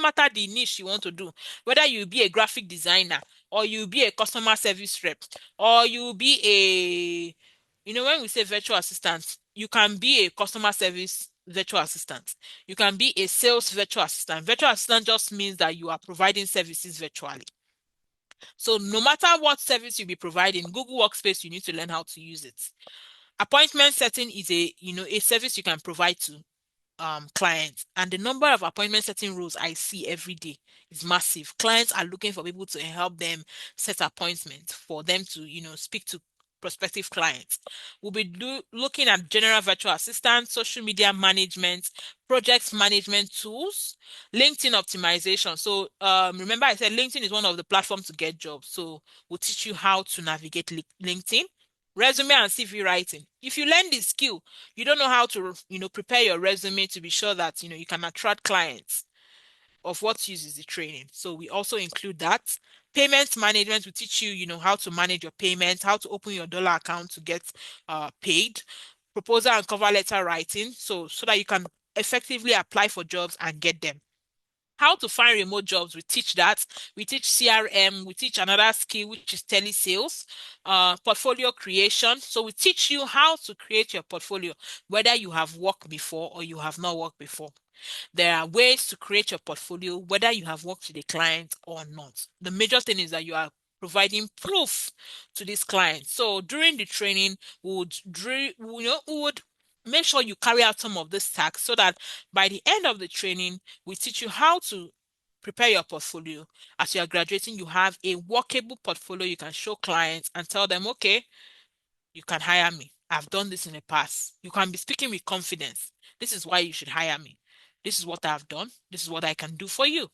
matter the niche you want to do, whether you be a graphic designer or you be a customer service rep or you be when we say virtual assistant, you can be a customer service virtual assistant. You can be a sales virtual assistant. Virtual assistant just means that you are providing services virtually. So no matter what service you'll be providing, Google Workspace, you need to learn how to use it. Appointment setting is a service you can provide to clients, and the number of appointment setting rules I see every day is massive. Clients are looking for people to help them set appointments for them to speak to prospective clients. We'll be looking at general virtual assistant, social media management, project management tools, LinkedIn optimization. So remember I said LinkedIn is one of the platforms to get jobs, so we'll teach you how to navigate LinkedIn. Resume and CV writing. If you learn this skill, you don't know how to prepare your resume to be sure that you can attract clients, of what uses the training. So we also include that. Payments management will teach you how to manage your payments, how to open your dollar account to get paid. Proposal and cover letter writing, so that you can effectively apply for jobs and get them. How to find remote jobs, we teach that. We teach CRM, we teach another skill, which is telesales. Portfolio creation, so we teach you how to create your portfolio, whether you have worked before or you have not worked before. There are ways to create your portfolio, whether you have worked with a client or not. The major thing is that you are providing proof to this client. So during the training, we would make sure you carry out some of this tasks, so that by the end of the training, we teach you how to prepare your portfolio. As you are graduating, you have a workable portfolio you can show clients and tell them, okay, you can hire me. I've done this in the past. You can be speaking with confidence. This is why you should hire me. This is what I've done. This is what I can do for you.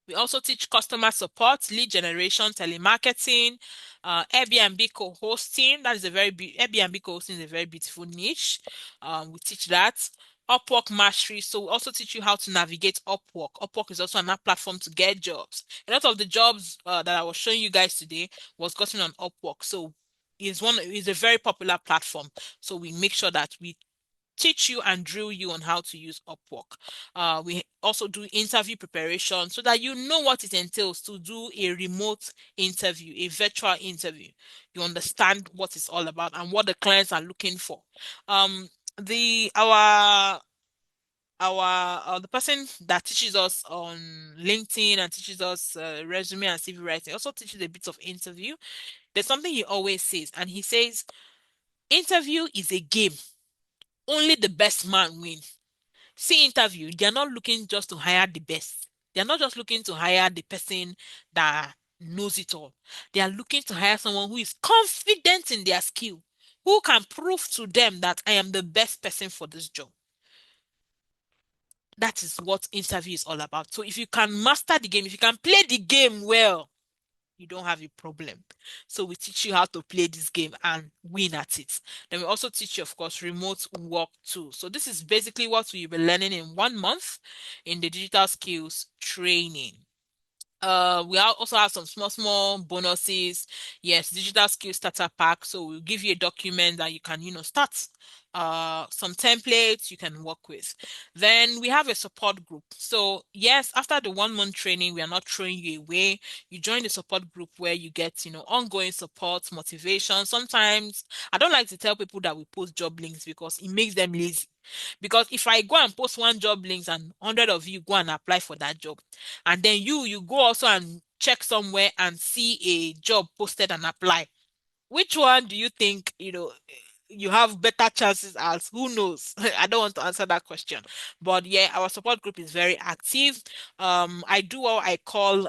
We also teach customer support, lead generation, telemarketing, Airbnb co-hosting. That is Airbnb co-hosting is a very beautiful niche. We teach that. Upwork mastery. So we also teach you how to navigate Upwork. Upwork is also another platform to get jobs. A lot of the jobs that I was showing you guys today was gotten on Upwork. So it's a very popular platform. So we make sure that we teach you and drill you on how to use Upwork. We also do interview preparation so that you know what it entails to do a remote interview, a virtual interview. You understand what it's all about and what the clients are looking for. The our the person that teaches us on LinkedIn and teaches us resume and CV writing also teaches a bit of interview. There's something he always says, and he says, interview is a game. Only the best man wins. See, interview, they're not looking just to hire the best. They're not just looking to hire the person that knows it all. They are looking to hire someone who is confident in their skill, who can prove to them that I am the best person for this job. That is what interview is all about. So if you can master the game, if you can play the game well, you don't have a problem. So we teach you how to play this game and win at it. Then we also teach you, of course, remote work too. So this is basically what you'll be learning in 1 month in the digital skills training. We also have some small bonuses. Yes, digital skills starter pack. So we'll give you a document that you can, start some templates you can work with. Then we have a support group. So yes, after the 1 month training, we are not throwing you away. You join the support group where you get, ongoing support, motivation. Sometimes I don't like to tell people that we post job links because it makes them lazy. Because if I go and post one job links and 100 of you go and apply for that job, and then you go also and check somewhere and see a job posted and apply, which one do you think, you have better chances as? Who knows? I don't want to answer that question. But yeah, our support group is very active. I do what I call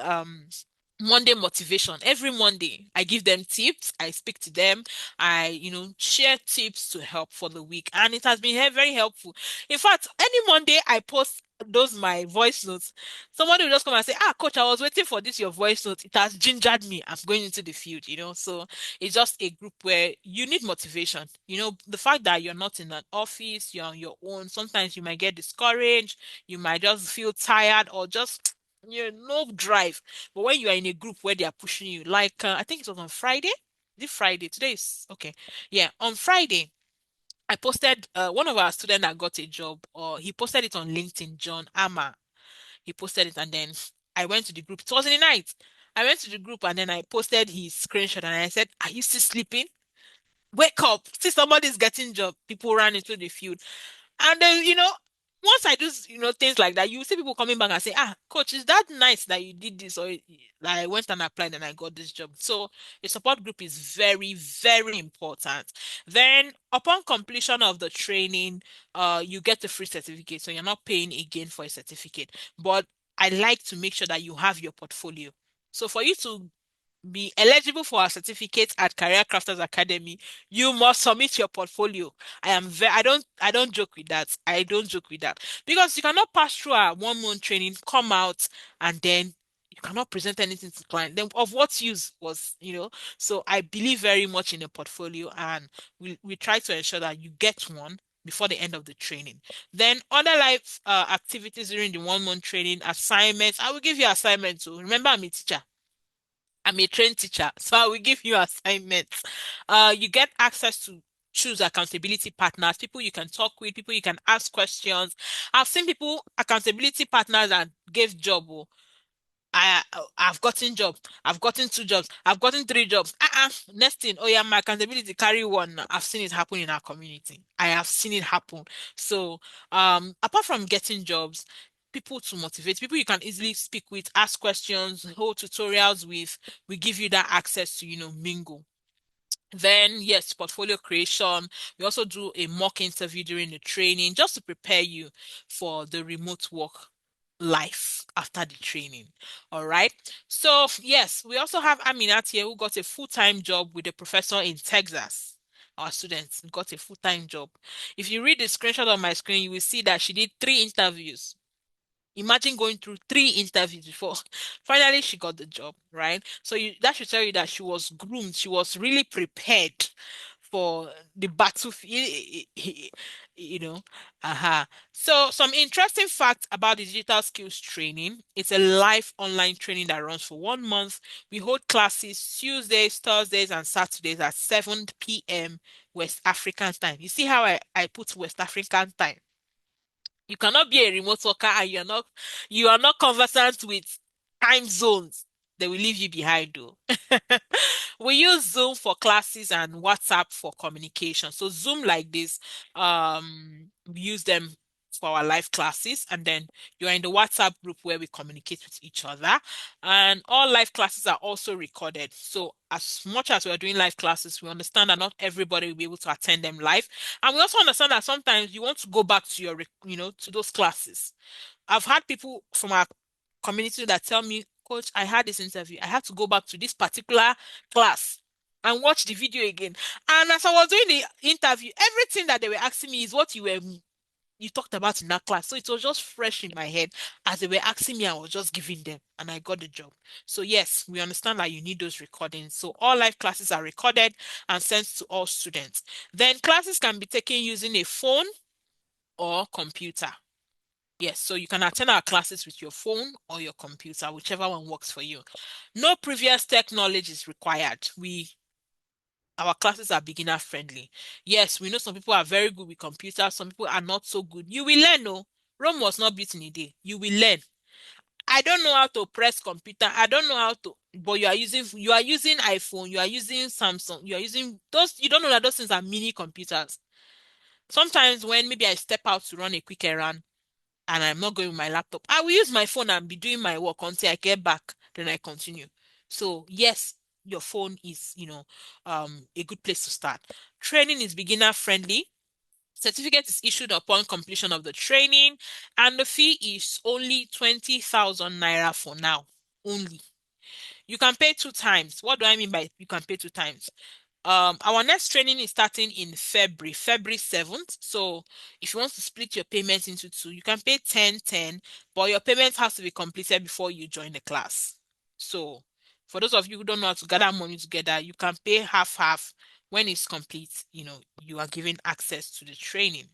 Monday motivation. Every Monday, I give them tips. I speak to them. I, share tips to help for the week. And it has been very helpful. In fact, any Monday I post those my voice notes, somebody will just come and say, coach, I was waiting for this, your voice note. It has gingered me. I'm going into the field, So it's just a group where you need motivation. The fact that you're not in an office, you're on your own, sometimes you might get discouraged, you might just feel tired or just no drive. But when you are in a group where they are pushing you, like I think it was on Friday. This Friday, today is okay. Yeah, on Friday, I posted one of our students that got a job, or he posted it on LinkedIn, John Amma. He posted it, and then I went to the group. It was in the night. I went to the group and then I posted his screenshot and I said, "Are you still sleeping? Wake up! See, somebody's getting job." People ran into the field. And then, once I do, things like that, you see people coming back and say, coach, is that nice that you did this? Or like, I went and applied and I got this job. So a support group is very, very important. Then upon completion of the training, you get a free certificate. So you're not paying again for a certificate. But I like to make sure that you have your portfolio. So for you to be eligible for our certificates at Career Crafters Academy, you must submit your portfolio. I don't joke with that. I don't joke with that. Because you cannot pass through our 1 month training, come out, and then you cannot present anything to the client. Then of what use was. So I believe very much in a portfolio, and we try to ensure that you get one before the end of the training. Then other life activities during the 1 month training, assignments. I will give you assignments. So remember, I'm a teacher. I'm a trained teacher, so I will give you assignments. You get access to choose accountability partners, people you can talk with, people you can ask questions. I've seen people, accountability partners that gave job. Oh, I've gotten job. I've gotten 2 jobs. I've gotten 3 jobs. Next thing, oh yeah, my accountability carry one. Now. I've seen it happen in our community. I have seen it happen. So, apart from getting jobs, people to motivate, people you can easily speak with, ask questions, hold tutorials with, we give you that access to, mingle. Then, yes, portfolio creation. We also do a mock interview during the training just to prepare you for the remote work life after the training. All right. So, yes, we also have Aminat here who got a full-time job with a professor in Texas. Our students got a full-time job. If you read the screenshot on my screen, you will see that she did 3 interviews. Imagine going through 3 interviews before finally she got the job, right? So that should tell you that she was groomed, she was really prepared for the battlefield, you know. So some interesting facts about the digital skills training. It's a live online training that runs for 1 month. We hold classes Tuesdays, Thursdays, and Saturdays at 7 p.m. West African time. You see how I put West African time? You cannot be a remote worker and you are not conversant with time zones. They will leave you behind though. We use Zoom for classes and WhatsApp for communication. So Zoom like this, we use them for our live classes, and then you're in the WhatsApp group where we communicate with each other. And all live classes are also recorded. So as much as we're doing live classes, we understand that not everybody will be able to attend them live. And we also understand that sometimes you want to go back to to those classes. I've had people from our community that tell me, Coach, I had this interview. I have to go back to this particular class and watch the video again. And as I was doing the interview, everything that they were asking me is what you talked about in that class. So it was just fresh in my head. As they were asking me, I was just giving them and I got the job. So yes, we understand that you need those recordings. So all live classes are recorded and sent to all students. Then classes can be taken using a phone or computer. Yes, so you can attend our classes with your phone or your computer, whichever one works for you. No previous tech knowledge is required. our classes are beginner friendly. Yes, we know some people are very good with computers, some people are not so good. You will learn, no. Rome was not built in a day. You will learn. I don't know how to press computer. I don't know how to, but you are using iPhone, you are using Samsung, you are using those, you don't know that those things are mini computers. Sometimes when maybe I step out to run a quick errand and I'm not going with my laptop, I will use my phone and be doing my work until I get back, then I continue. So yes, your phone is, a good place to start. Training is beginner friendly. Certificate is issued upon completion of the training, and the fee is only 20,000 naira for now. Only. You can pay two times. What do I mean by you can pay two times? Our next training is starting in February 7th. So if you want to split your payments into two, you can pay 10, but your payment has to be completed before you join the class. So for those of you who don't know how to gather money together, you can pay half. When it's complete, you are given access to the training.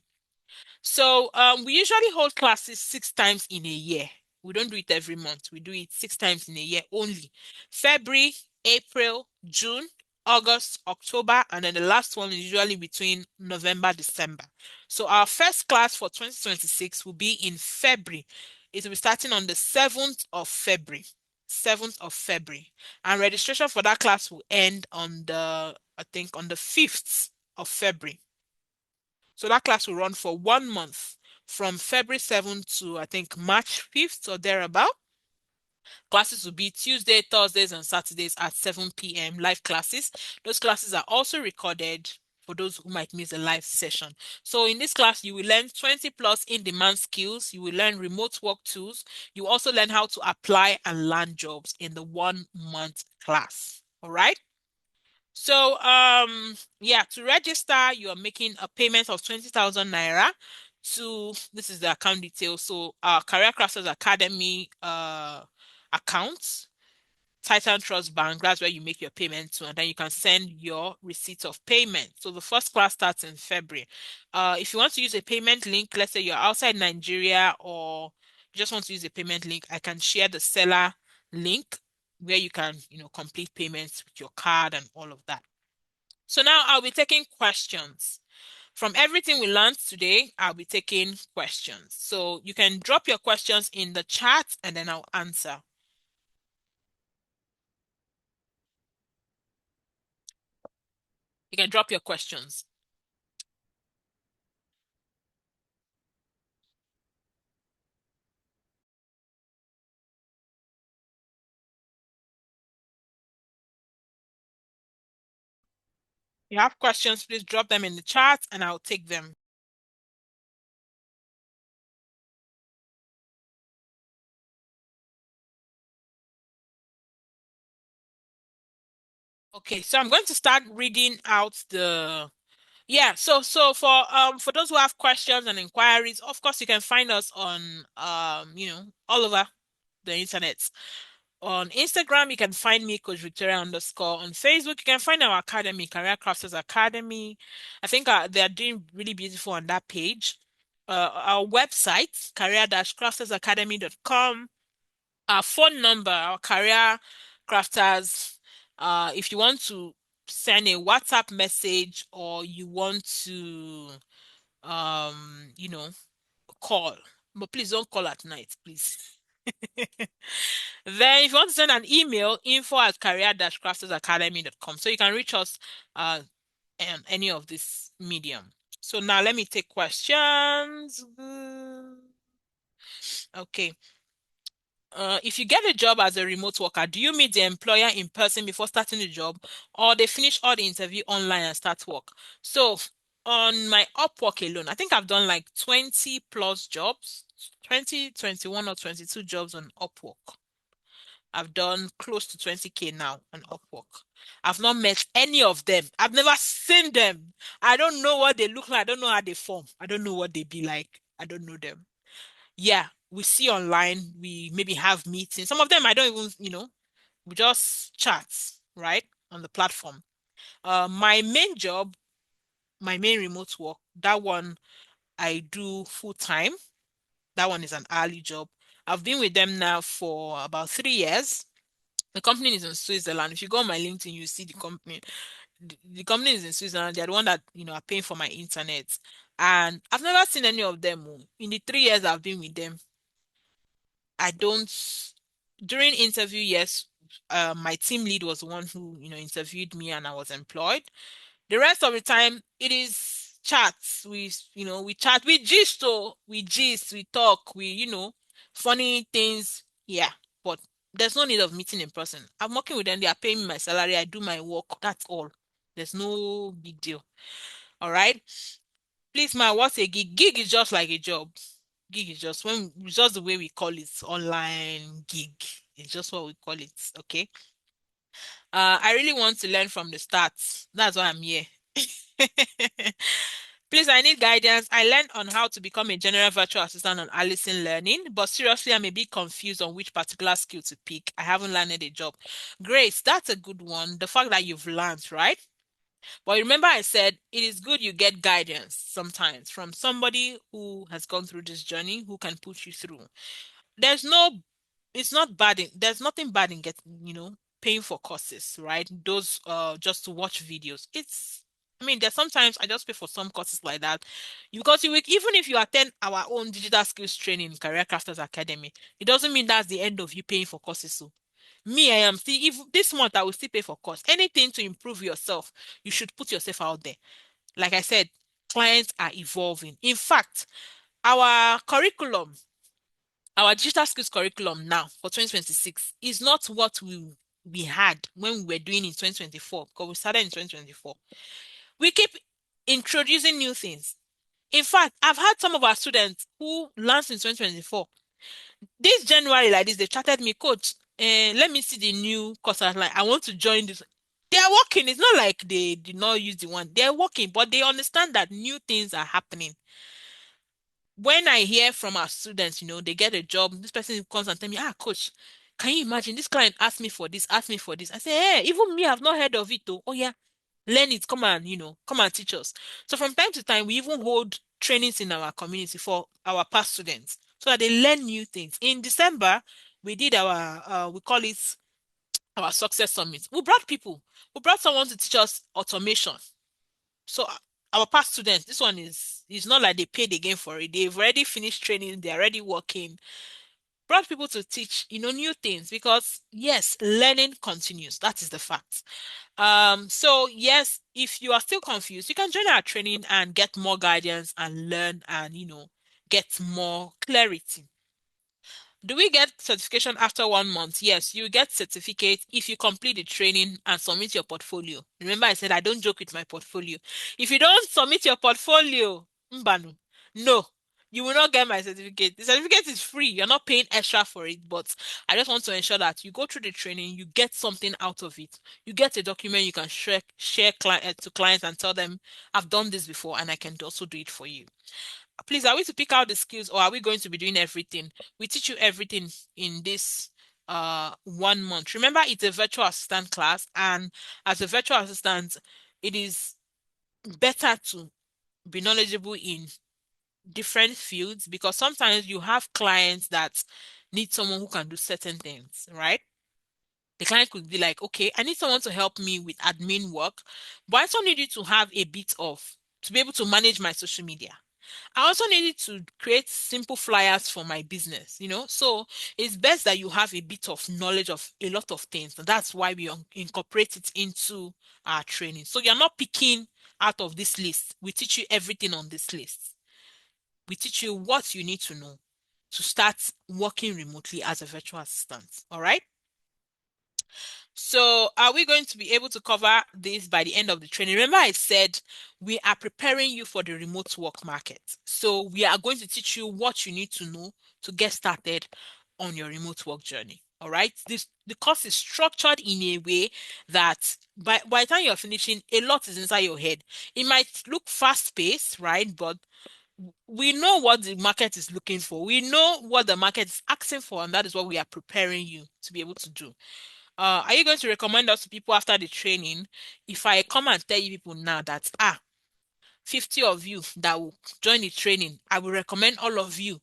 So we usually hold classes 6 times in a year. We don't do it every month. We do it 6 times in a year only. February, April, June, August, October, and then the last one is usually between November, December. So our first class for 2026 will be in February. It will be starting on the 7th of February. 7th of February. And registration for that class will end on I think on the 5th of February. So that class will run for 1 month from February 7th to I think March 5th or thereabout. Classes will be Tuesday, Thursdays, and Saturdays at 7 p.m. live classes. Those classes are also recorded for those who might miss a live session. So in this class, you will learn 20 plus in-demand skills. You will learn remote work tools. You also learn how to apply and land jobs in the 1 month class. All right. So, yeah, to register, you are making a payment of 20,000 naira to, this is the account details. So, Career Crafters Academy, account, Titan Trust Bank, that's where you make your payment to, and then you can send your receipt of payment. So the first class starts in February. If you want to use a payment link, let's say you're outside Nigeria or you just want to use a payment link, I can share the seller link where you can, complete payments with your card and all of that. So now I'll be taking questions. From everything we learned today, I'll be taking questions. So you can drop your questions in the chat and then I'll answer. You can drop your questions. If you have questions, please drop them in the chat and I'll take them. Okay, so I'm going to start reading out yeah, so for those who have questions and inquiries, of course you can find us on all over the internet. On Instagram, you can find me, Coach Victoria _. On Facebook, you can find our academy, Career Crafters Academy. I think they are doing really beautiful on that page. Our website, career-craftersacademy.com. Our phone number, our Career Crafters. If you want to send a WhatsApp message or you want to, you know, call, but please don't call at night, please. Then if you want to send an email, info@career-craftersacademy.com. So you can reach us on any of this medium. So now let me take questions. Okay. If you get a job as a remote worker, do you meet the employer in person before starting the job, or they finish all the interview online and start work? So on my Upwork alone, I think I've done like 20 plus jobs, 20, 21, or 22 jobs on Upwork. I've done close to 20K now on Upwork. I've not met any of them. I've never seen them. I don't know what they look like. I don't know how they form. I don't know what they be like. I don't know them. Yeah, we see online. We maybe have meetings. Some of them I don't even, we just chat, right, on the platform. My main job, my main remote work, that one I do full time. That one is an hourly job. I've been with them now for about 3 years. The company is in Switzerland. If you go on my LinkedIn, you see the company. the company is in Switzerland. They're the one that, are paying for my internet. And I've never seen any of them. Oh. In the 3 years I've been with them, I don't, during interview, yes, my team lead was the one who, interviewed me and I was employed. The rest of the time, it is chats. We chat, we gist, we talk, funny things. Yeah, but there's no need of meeting in person. I'm working with them. They are paying me my salary. I do my work. That's all. There's no big deal. All right. Please, ma, what's a gig? Gig is just like a job. Gig is it's just the way we call it, online gig. It's just what we call it. Okay. I really want to learn from the start. That's why I'm here. Please, I need guidance. I learned on how to become a general virtual assistant on Allison Learning, but seriously, I'm a bit confused on which particular skill to pick. I haven't landed a job. Grace, that's a good one. The fact that you've learned, right? But remember, I said it is good you get guidance sometimes from somebody who has gone through this journey who can put you through. There's no it's not bad there's nothing bad in getting, paying for courses, right? Those just to watch videos. There's sometimes I just pay for some courses like that. Because even if you attend our own digital skills training, Career Crafters Academy, it doesn't mean that's the end of you paying for courses. So me, I am still, if this month I will still pay for course. Anything to improve yourself, you should put yourself out there. Like I said, clients are evolving. In fact, our curriculum our digital skills curriculum now for 2026 is not what we had when we were doing in 2024, because we started in 2024. We keep introducing new things. In fact, I've had some of our students who launched in 2024. This January, like this, they chatted me, Coach, let me see the new course. I was like, I want to join this. They are working. It's not like they did not use the one. They're working, but they understand that new things are happening. When I hear from our students, they get a job, this person comes and tell me, coach, can you imagine this client asked me for this, asked me for this. I say, hey, even me, I've not heard of it though. Oh yeah, learn it, come and teach us. So from time to time, we even hold trainings in our community for our past students so that they learn new things. In December, we did we call it our success summit. We brought someone to teach us automation. So our past students, this one is not like they paid again for it. They've already finished training, they're already working. Brought people to teach, new things because yes, learning continues. That is the fact. So yes, if you are still confused, you can join our training and get more guidance and learn and get more clarity. Do we get certification after 1 month? Yes, you get certificate if you complete the training and submit your portfolio. Remember, I said I don't joke with my portfolio. If you don't submit your portfolio, mbanu, no, you will not get my certificate. The certificate is free. You're not paying extra for it, but I just want to ensure that you go through the training, you get something out of it. You get a document you can share to clients and tell them, I've done this before and I can also do it for you. Please, are we to pick out the skills or are we going to be doing everything? We teach you everything in this 1 month. Remember, it's a virtual assistant class, and as a virtual assistant, it is better to be knowledgeable in different fields because sometimes you have clients that need someone who can do certain things, right? The client could be like, okay, I need someone to help me with admin work, but I also need you to have a bit of to be able to manage my social media. I also needed to create simple flyers for my business, So it's best that you have a bit of knowledge of a lot of things. And that's why we incorporate it into our training. So you're not picking out of this list. We teach you everything on this list. We teach you what you need to know to start working remotely as a virtual assistant. All right. So are we going to be able to cover this by the end of the training? Remember, I said we are preparing you for the remote work market. So we are going to teach you what you need to know to get started on your remote work journey. All right. The course is structured in a way that by the time you're finishing, a lot is inside your head. It might look fast-paced, right? But we know what the market is looking for. We know what the market is asking for, and that is what we are preparing you to be able to do. Are you going to recommend us to people after the training? If I come and tell you people now that 50 of you that will join the training, I will recommend all of you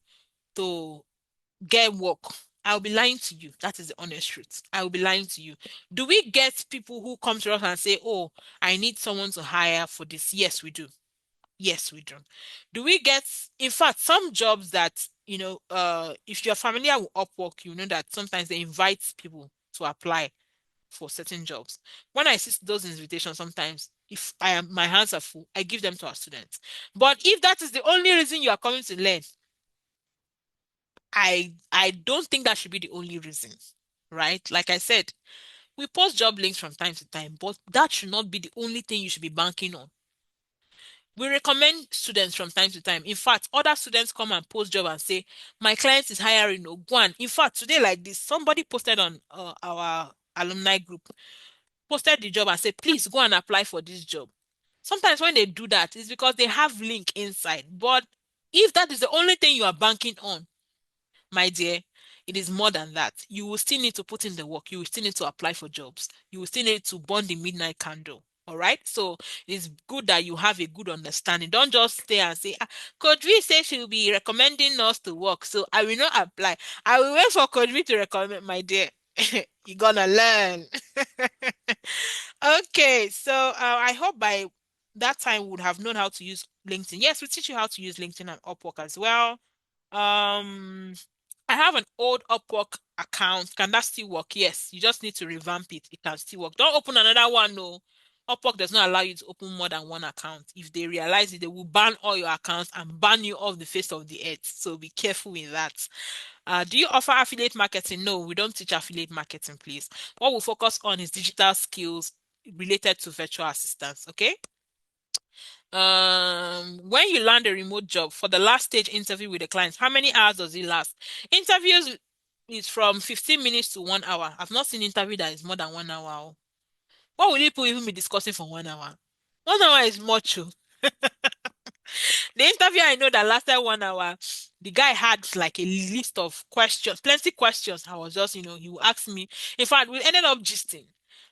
to get work. I'll be lying to you. That is the honest truth. I will be lying to you. Do we get people who come to us and say, "Oh, I need someone to hire for this"? Yes, we do. Yes, we do. Do we get, in fact, some jobs that, if you're familiar with Upwork, you know that sometimes they invite people to apply for certain jobs. When I see those invitations, sometimes if my hands are full, I give them to our students. But if that is the only reason you are coming to learn, I don't think that should be the only reason, right? Like I said, we post job links from time to time, but that should not be the only thing you should be banking on. We recommend students from time to time. In fact, other students come and post job and say, "My client is hiring." No, go on. In fact, today like this, somebody posted on our alumni group, posted the job and said, "Please go and apply for this job." Sometimes when they do that, it's because they have link inside. But if that is the only thing you are banking on, my dear, it is more than that. You will still need to put in the work. You will still need to apply for jobs. You will still need to burn the midnight candle. All right. So it's good that you have a good understanding. Don't just stay and say, Coach Vee says she will be recommending us to work. So I will not apply. I will wait for Coach Vee to recommend, my dear. You're gonna learn. Okay. So I hope by that time we would have known how to use LinkedIn. Yes, we teach you how to use LinkedIn and Upwork as well. Um, I have an old Upwork account. Can that still work? Yes. You just need to revamp it. It can still work. Don't open another one. No. Upwork does not allow you to open more than one account. If they realize it, they will ban all your accounts and ban you off the face of the earth. So be careful with that. Do you offer affiliate marketing? No, we don't teach affiliate marketing, please. What we focus on is digital skills related to virtual assistants. Okay. When you land a remote job for the last stage interview with the client, how many hours does it last? Interviews is from 15 minutes to 1 hour. I've not seen interview that is more than 1 hour. What will people even be discussing for 1 hour? 1 hour is much. Oh. The interview I know that lasted 1 hour, the guy had like a list of questions, plenty questions. I was just, he will ask me. In fact, we ended up gisting.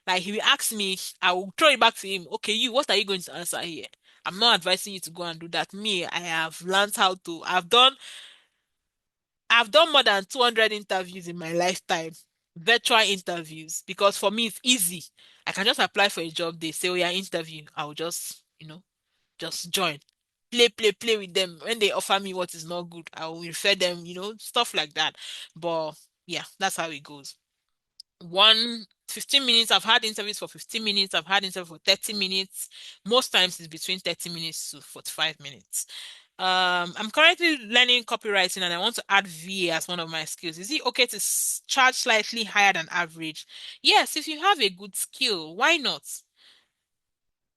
Like he will ask me, I will throw it back to him. Okay, what are you going to answer here? I'm not advising you to go and do that. Me, I have learned how to. I've done more than 200 interviews in my lifetime, virtual interviews, because for me it's easy. I can just apply for a job. They say, "Oh yeah, interview." I will just, just join. Play with them. When they offer me what is not good, I will refer them, stuff like that. But yeah, that's how it goes. 15 minutes. I've had interviews for 15 minutes. I've had interviews for 30 minutes. Most times it's between 30 minutes to 45 minutes. I'm currently learning copywriting and I want to add VA as one of my skills. Is it okay to charge slightly higher than average? Yes, if you have a good skill, why not?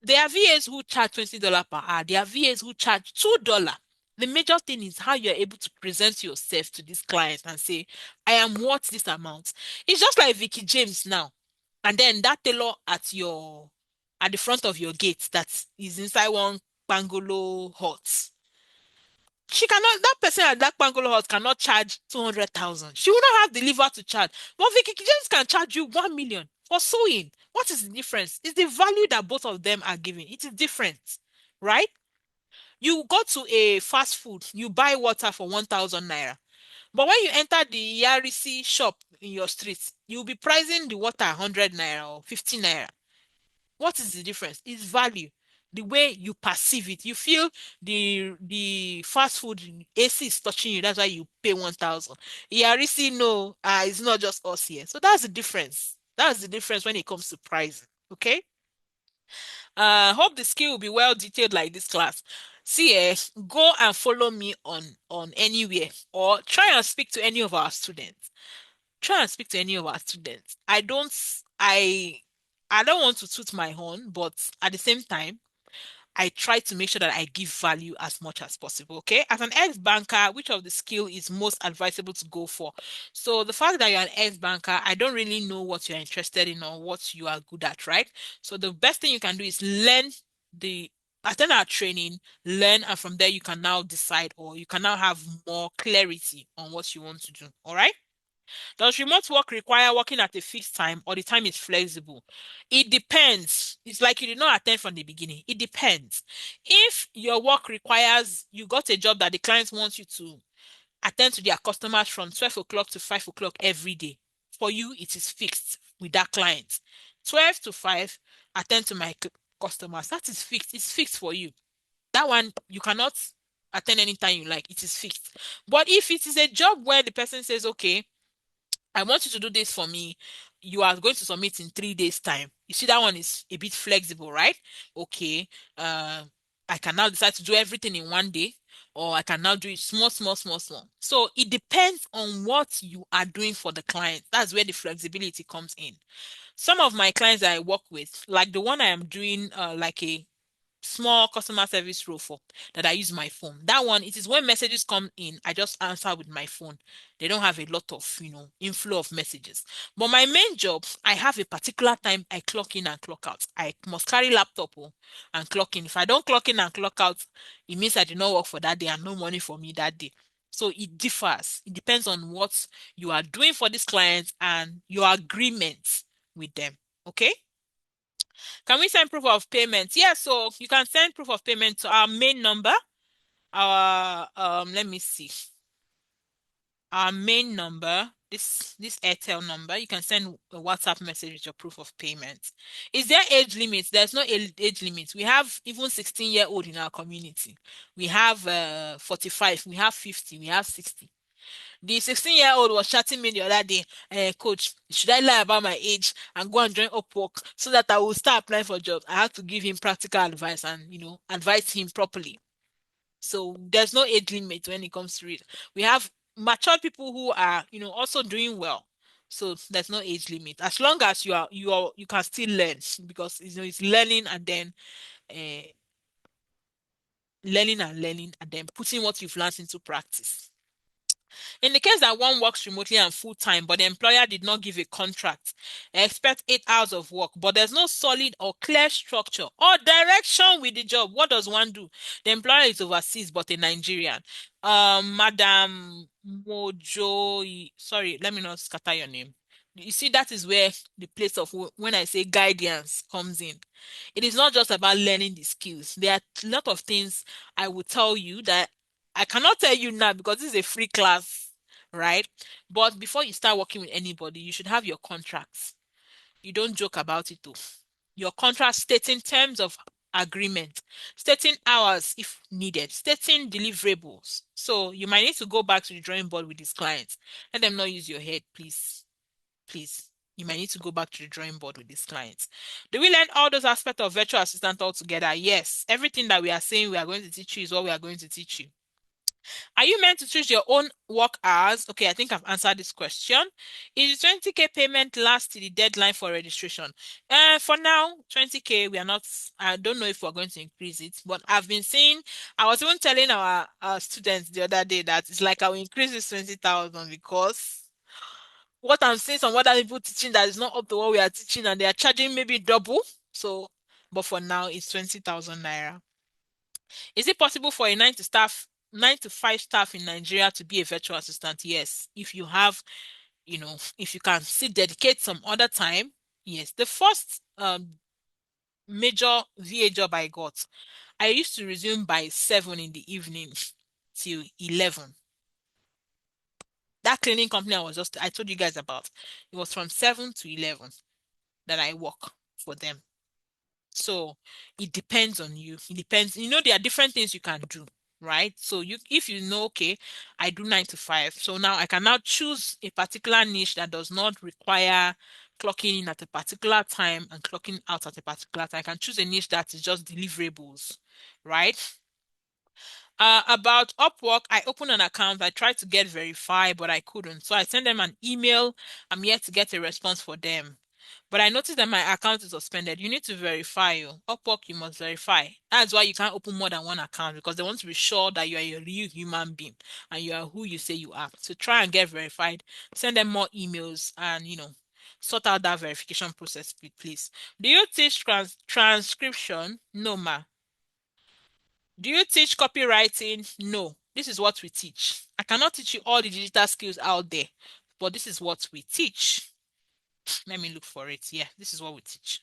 There are VAs who charge $20 per hour. There are VAs who charge $2. The major thing is how you're able to present yourself to this client and say, "I am worth this amount." It's just like Vicky James now. And then that tailor at the front of your gate that is inside one bungalow hut. That person at that bungalow hut cannot charge 200,000. She will not have the liver to charge. But Vicky James can charge you 1 million for sewing. What is the difference? It's the value that both of them are giving. It is different, right? You go to a fast food, you buy water for 1,000 naira. But when you enter the Yarisi shop in your street, you'll be pricing the water 100 naira or 50 naira. What is the difference? It's value. The way you perceive it. You feel the fast food AC is touching you. That's why you pay 1,000. Yarisi, no, it's not just us here. So that's the difference. That's the difference when it comes to pricing. Okay. Hope the skill will be well detailed like this class. See, go and follow me on anywhere or try and speak to any of our students. Try and speak to any of our students. I don't want to toot my horn, but at the same time, I try to make sure that I give value as much as possible. Okay. As an ex-banker, which of the skill is most advisable to go for? So the fact that you're an ex-banker, I don't really know what you're interested in or what you are good at, right? So the best thing you can do is attend our training, learn, and from there you can now decide or you can now have more clarity on what you want to do. All right. Does remote work require working at a fixed time or the time is flexible? It depends. It's like you did not attend from the beginning. It depends. If your work requires you got a job that the client wants you to attend to their customers from 12 o'clock to 5 o'clock every day. For you, it is fixed with that client. 12 to 5, attend to my customers. That is fixed. It's fixed for you. That one, you cannot attend anytime you like. It is fixed. But if it is a job where the person says, okay, I want you to do this for me. You are going to submit in 3 days' time. You see, that one is a bit flexible, right? Okay. Uh, I can now decide to do everything in 1 day, or I can now do it small, small, small, small. So it depends on what you are doing for the client. That's where the flexibility comes in. Some of my clients that I work with, like the one I am doing, like a small customer service role for, that I use my phone. That one, it is when messages come in, I just answer with my phone. They don't have a lot of, inflow of messages. But my main job, I have a particular time I clock in and clock out. I must carry laptop and clock in. If I don't clock in and clock out, it means I did not work for that day and no money for me that day. So it differs. It depends on what you are doing for this client and your agreement with them. Okay? Can we send proof of payment? Yeah, so you can send proof of payment to our main number. Our let me see. Our main number, this Airtel number, you can send a WhatsApp message with your proof of payment. Is there age limit? There's no age limit. We have even 16-year-old in our community. We have 45, we have 50, we have 60. The 16-year-old was chatting me the other day, Coach, should I lie about my age and go and join Upwork so that I will start applying for jobs? I have to give him practical advice and, advise him properly. So there's no age limit when it comes to it. We have mature people who are, also doing well. So there's no age limit. As long as you can still learn, because it's learning and then uh, learning and then putting what you've learned into practice. In the case that one works remotely and full time, but the employer did not give a contract, expect 8 hours of work, but there's no solid or clear structure or direction with the job. What does one do? The employer is overseas, but a Nigerian. Madam Mojo, sorry, let me not scatter your name. You see, that is where the place of when I say guidance comes in. It is not just about learning the skills. There are a lot of things I will tell you that I cannot tell you now because this is a free class, right? But before you start working with anybody, you should have your contracts. You don't joke about it too. Your contract stating terms of agreement, stating hours if needed, stating deliverables. So you might need to go back to the drawing board with these clients. Let them not use your head, please. Please. You might need to go back to the drawing board with these clients. Do we learn all those aspects of virtual assistant altogether? Yes. Everything that we are saying we are going to teach you is what we are going to teach you. Are you meant to choose your own work hours? Okay, I think I've answered this question. Is the 20K payment last till the deadline for registration? For now, 20K, we are not, I don't know if we're going to increase it, but I've been seeing, I was even telling our students the other day that it's like I will increase this 20,000 because what I'm seeing some other people teaching that is not up to what we are teaching and they are charging maybe double. So, but for now, it's 20,000 naira. Is it possible for a 9 to 5 staff in Nigeria to be a virtual assistant? Yes. If you have, if you can still dedicate some other time, yes. The first major VA job I got, I used to resume by 7 in the evening till 11. That cleaning company I told you guys about, it was from 7 to 11 that I work for them. So it depends on you. It depends. There are different things you can do, right? So if you know, okay, I do 9 to 5. So now I can now choose a particular niche that does not require clocking in at a particular time and clocking out at a particular time. I can choose a niche that is just deliverables, right? About Upwork, I opened an account. I tried to get verified, but I couldn't. So I sent them an email. I'm yet to get a response for them. But I noticed that my account is suspended. You need to verify you. Upwork, you must verify. That's why you can't open more than one account because they want to be sure that you are a real human being and you are who you say you are. So try and get verified. Send them more emails and, sort out that verification process, please. Do you teach transcription? No, ma. Do you teach copywriting? No. This is what we teach. I cannot teach you all the digital skills out there, but this is what we teach. Let me look for it. Yeah, this is what we teach.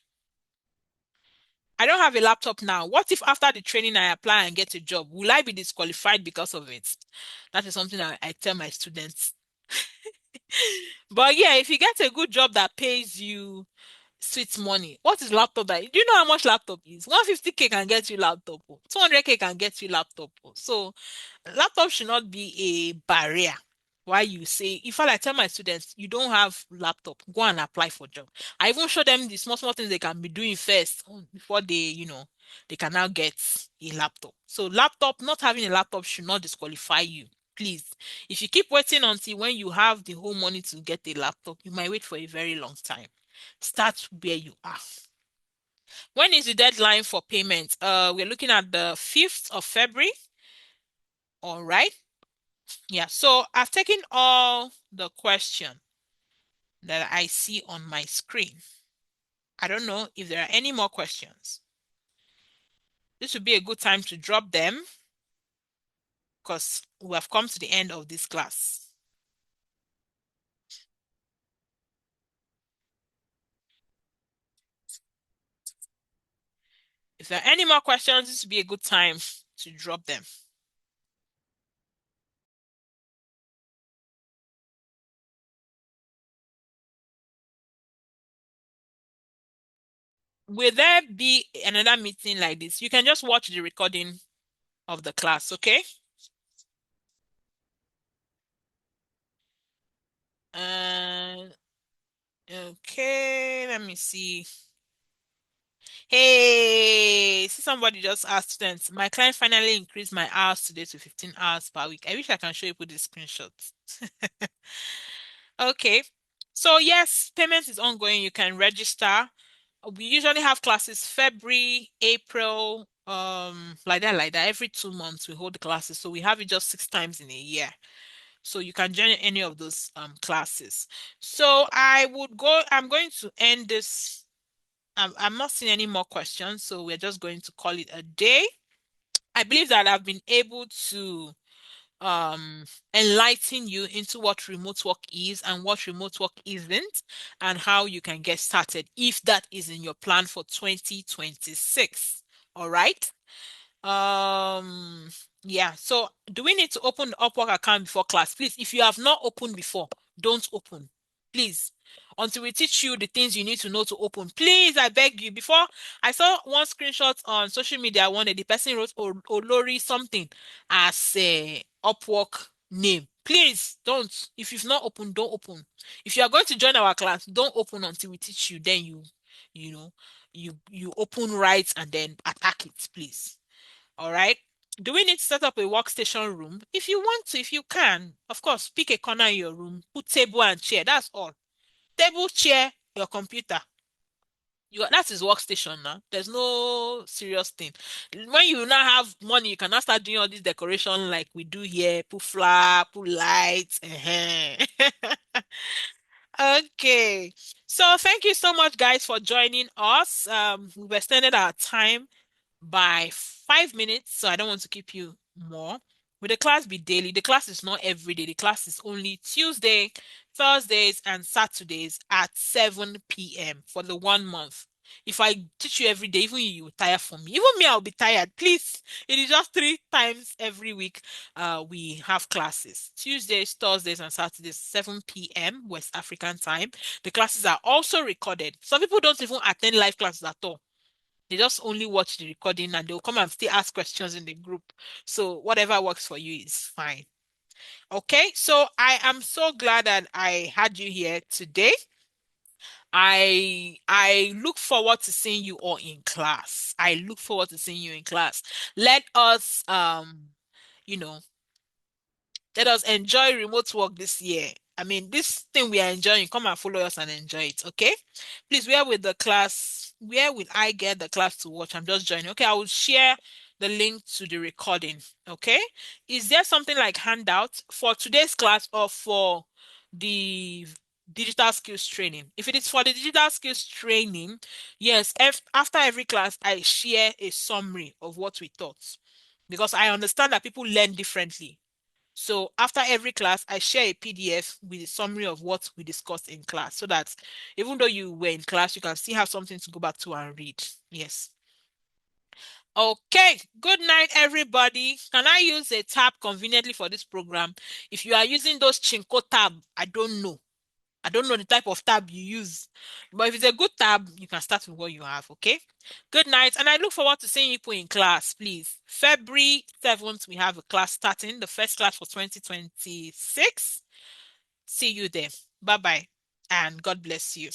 I don't have a laptop now. What if after the training I apply and get a job? Will I be disqualified because of it? That is something I tell my students. But yeah, if you get a good job that pays you sweet money, what is laptop that? Do you know how much laptop is? 150K can get you laptop. 200K can get you laptop. So laptop should not be a barrier. Why you say, in fact, I tell my students, you don't have laptop, go and apply for job. I even show them the small things they can be doing first before they can now get a laptop. So laptop, not having a laptop should not disqualify you. Please, if you keep waiting until when you have the whole money to get a laptop, you might wait for a very long time. Start where you are. When is the deadline for payment? We're looking at the 5th of February. All right. Yeah, so I've taken all the question that I see on my screen. I don't know if there are any more questions. This would be a good time to drop them because we have come to the end of this class. If there are any more questions, this would be a good time to drop them. Will there be another meeting like this? You can just watch the recording of the class, okay? Uh, okay, let me see. Hey, see somebody just asked students, my client finally increased my hours today to 15 hours per week. I wish I can show you with the screenshots. Okay. So yes, payment is ongoing. You can register. We usually have classes February, April, like that. Every 2 months we hold the classes. So we have it just 6 times in a year. So you can join any of those classes. So I'm going to end this. I'm not seeing any more questions, so we're just going to call it a day. I believe that I've been able to um enlighten you into what remote work is and what remote work isn't, and how you can get started if that is in your plan for 2026. All right. Yeah. So do we need to open the Upwork account before class? Please, if you have not opened before, don't open. Please. Until we teach you the things you need to know to open. Please, I beg you. Before I saw one screenshot on social media, one day the person wrote Olori something as a Upwork name. Please don't. If you've not opened, don't open. If you are going to join our class, don't open until we teach you. Then you know, you open right and then attack it, please. All right. Do we need to set up a workstation room? If you want to, if you can, of course, pick a corner in your room, put table and chair. That's all. Table, chair, your computer. That is workstation now. There's no serious thing. When you now have money, you can now start doing all this decoration like we do here. Put flower, put lights. Okay. So thank you so much, guys, for joining us. We've extended our time by 5 minutes, so I don't want to keep you more. Will the class be daily? The class is not every day. The class is only Tuesday, Thursdays, and Saturdays at 7 p.m. for the 1 month. If I teach you every day, even you will tire from me. Even me, I'll be tired. Please, it is just 3 times every week. We have classes Tuesdays, Thursdays, and Saturdays, 7 p.m. West African time. The classes are also recorded. Some people don't even attend live classes at all. They just only watch the recording and they'll come and still ask questions in the group. So whatever works for you is fine. Okay, so I am so glad that I had you here today. I look forward to seeing you all in class. I look forward to seeing you in class. Let us you know, let us enjoy remote work this year. I mean, this thing we are enjoying, come and follow us and enjoy it, okay? Please, where will I get the class to watch? I'm just joining. Okay, I will share the link to the recording, okay? Is there something like handout for today's class or for the digital skills training? If it is for the digital skills training, yes, after every class, I share a summary of what we taught because I understand that people learn differently. So after every class, I share a PDF with a summary of what we discussed in class so that even though you were in class, you can still have something to go back to and read. Yes. Okay, good night, everybody. Can I use a tab conveniently for this program? If you are using those Chinko tab, I don't know. I don't know the type of tab you use. But if it's a good tab, you can start with what you have, okay? Good night. And I look forward to seeing you in class, please. February 7th, we have a class starting, the first class for 2026. See you there. Bye-bye. And God bless you.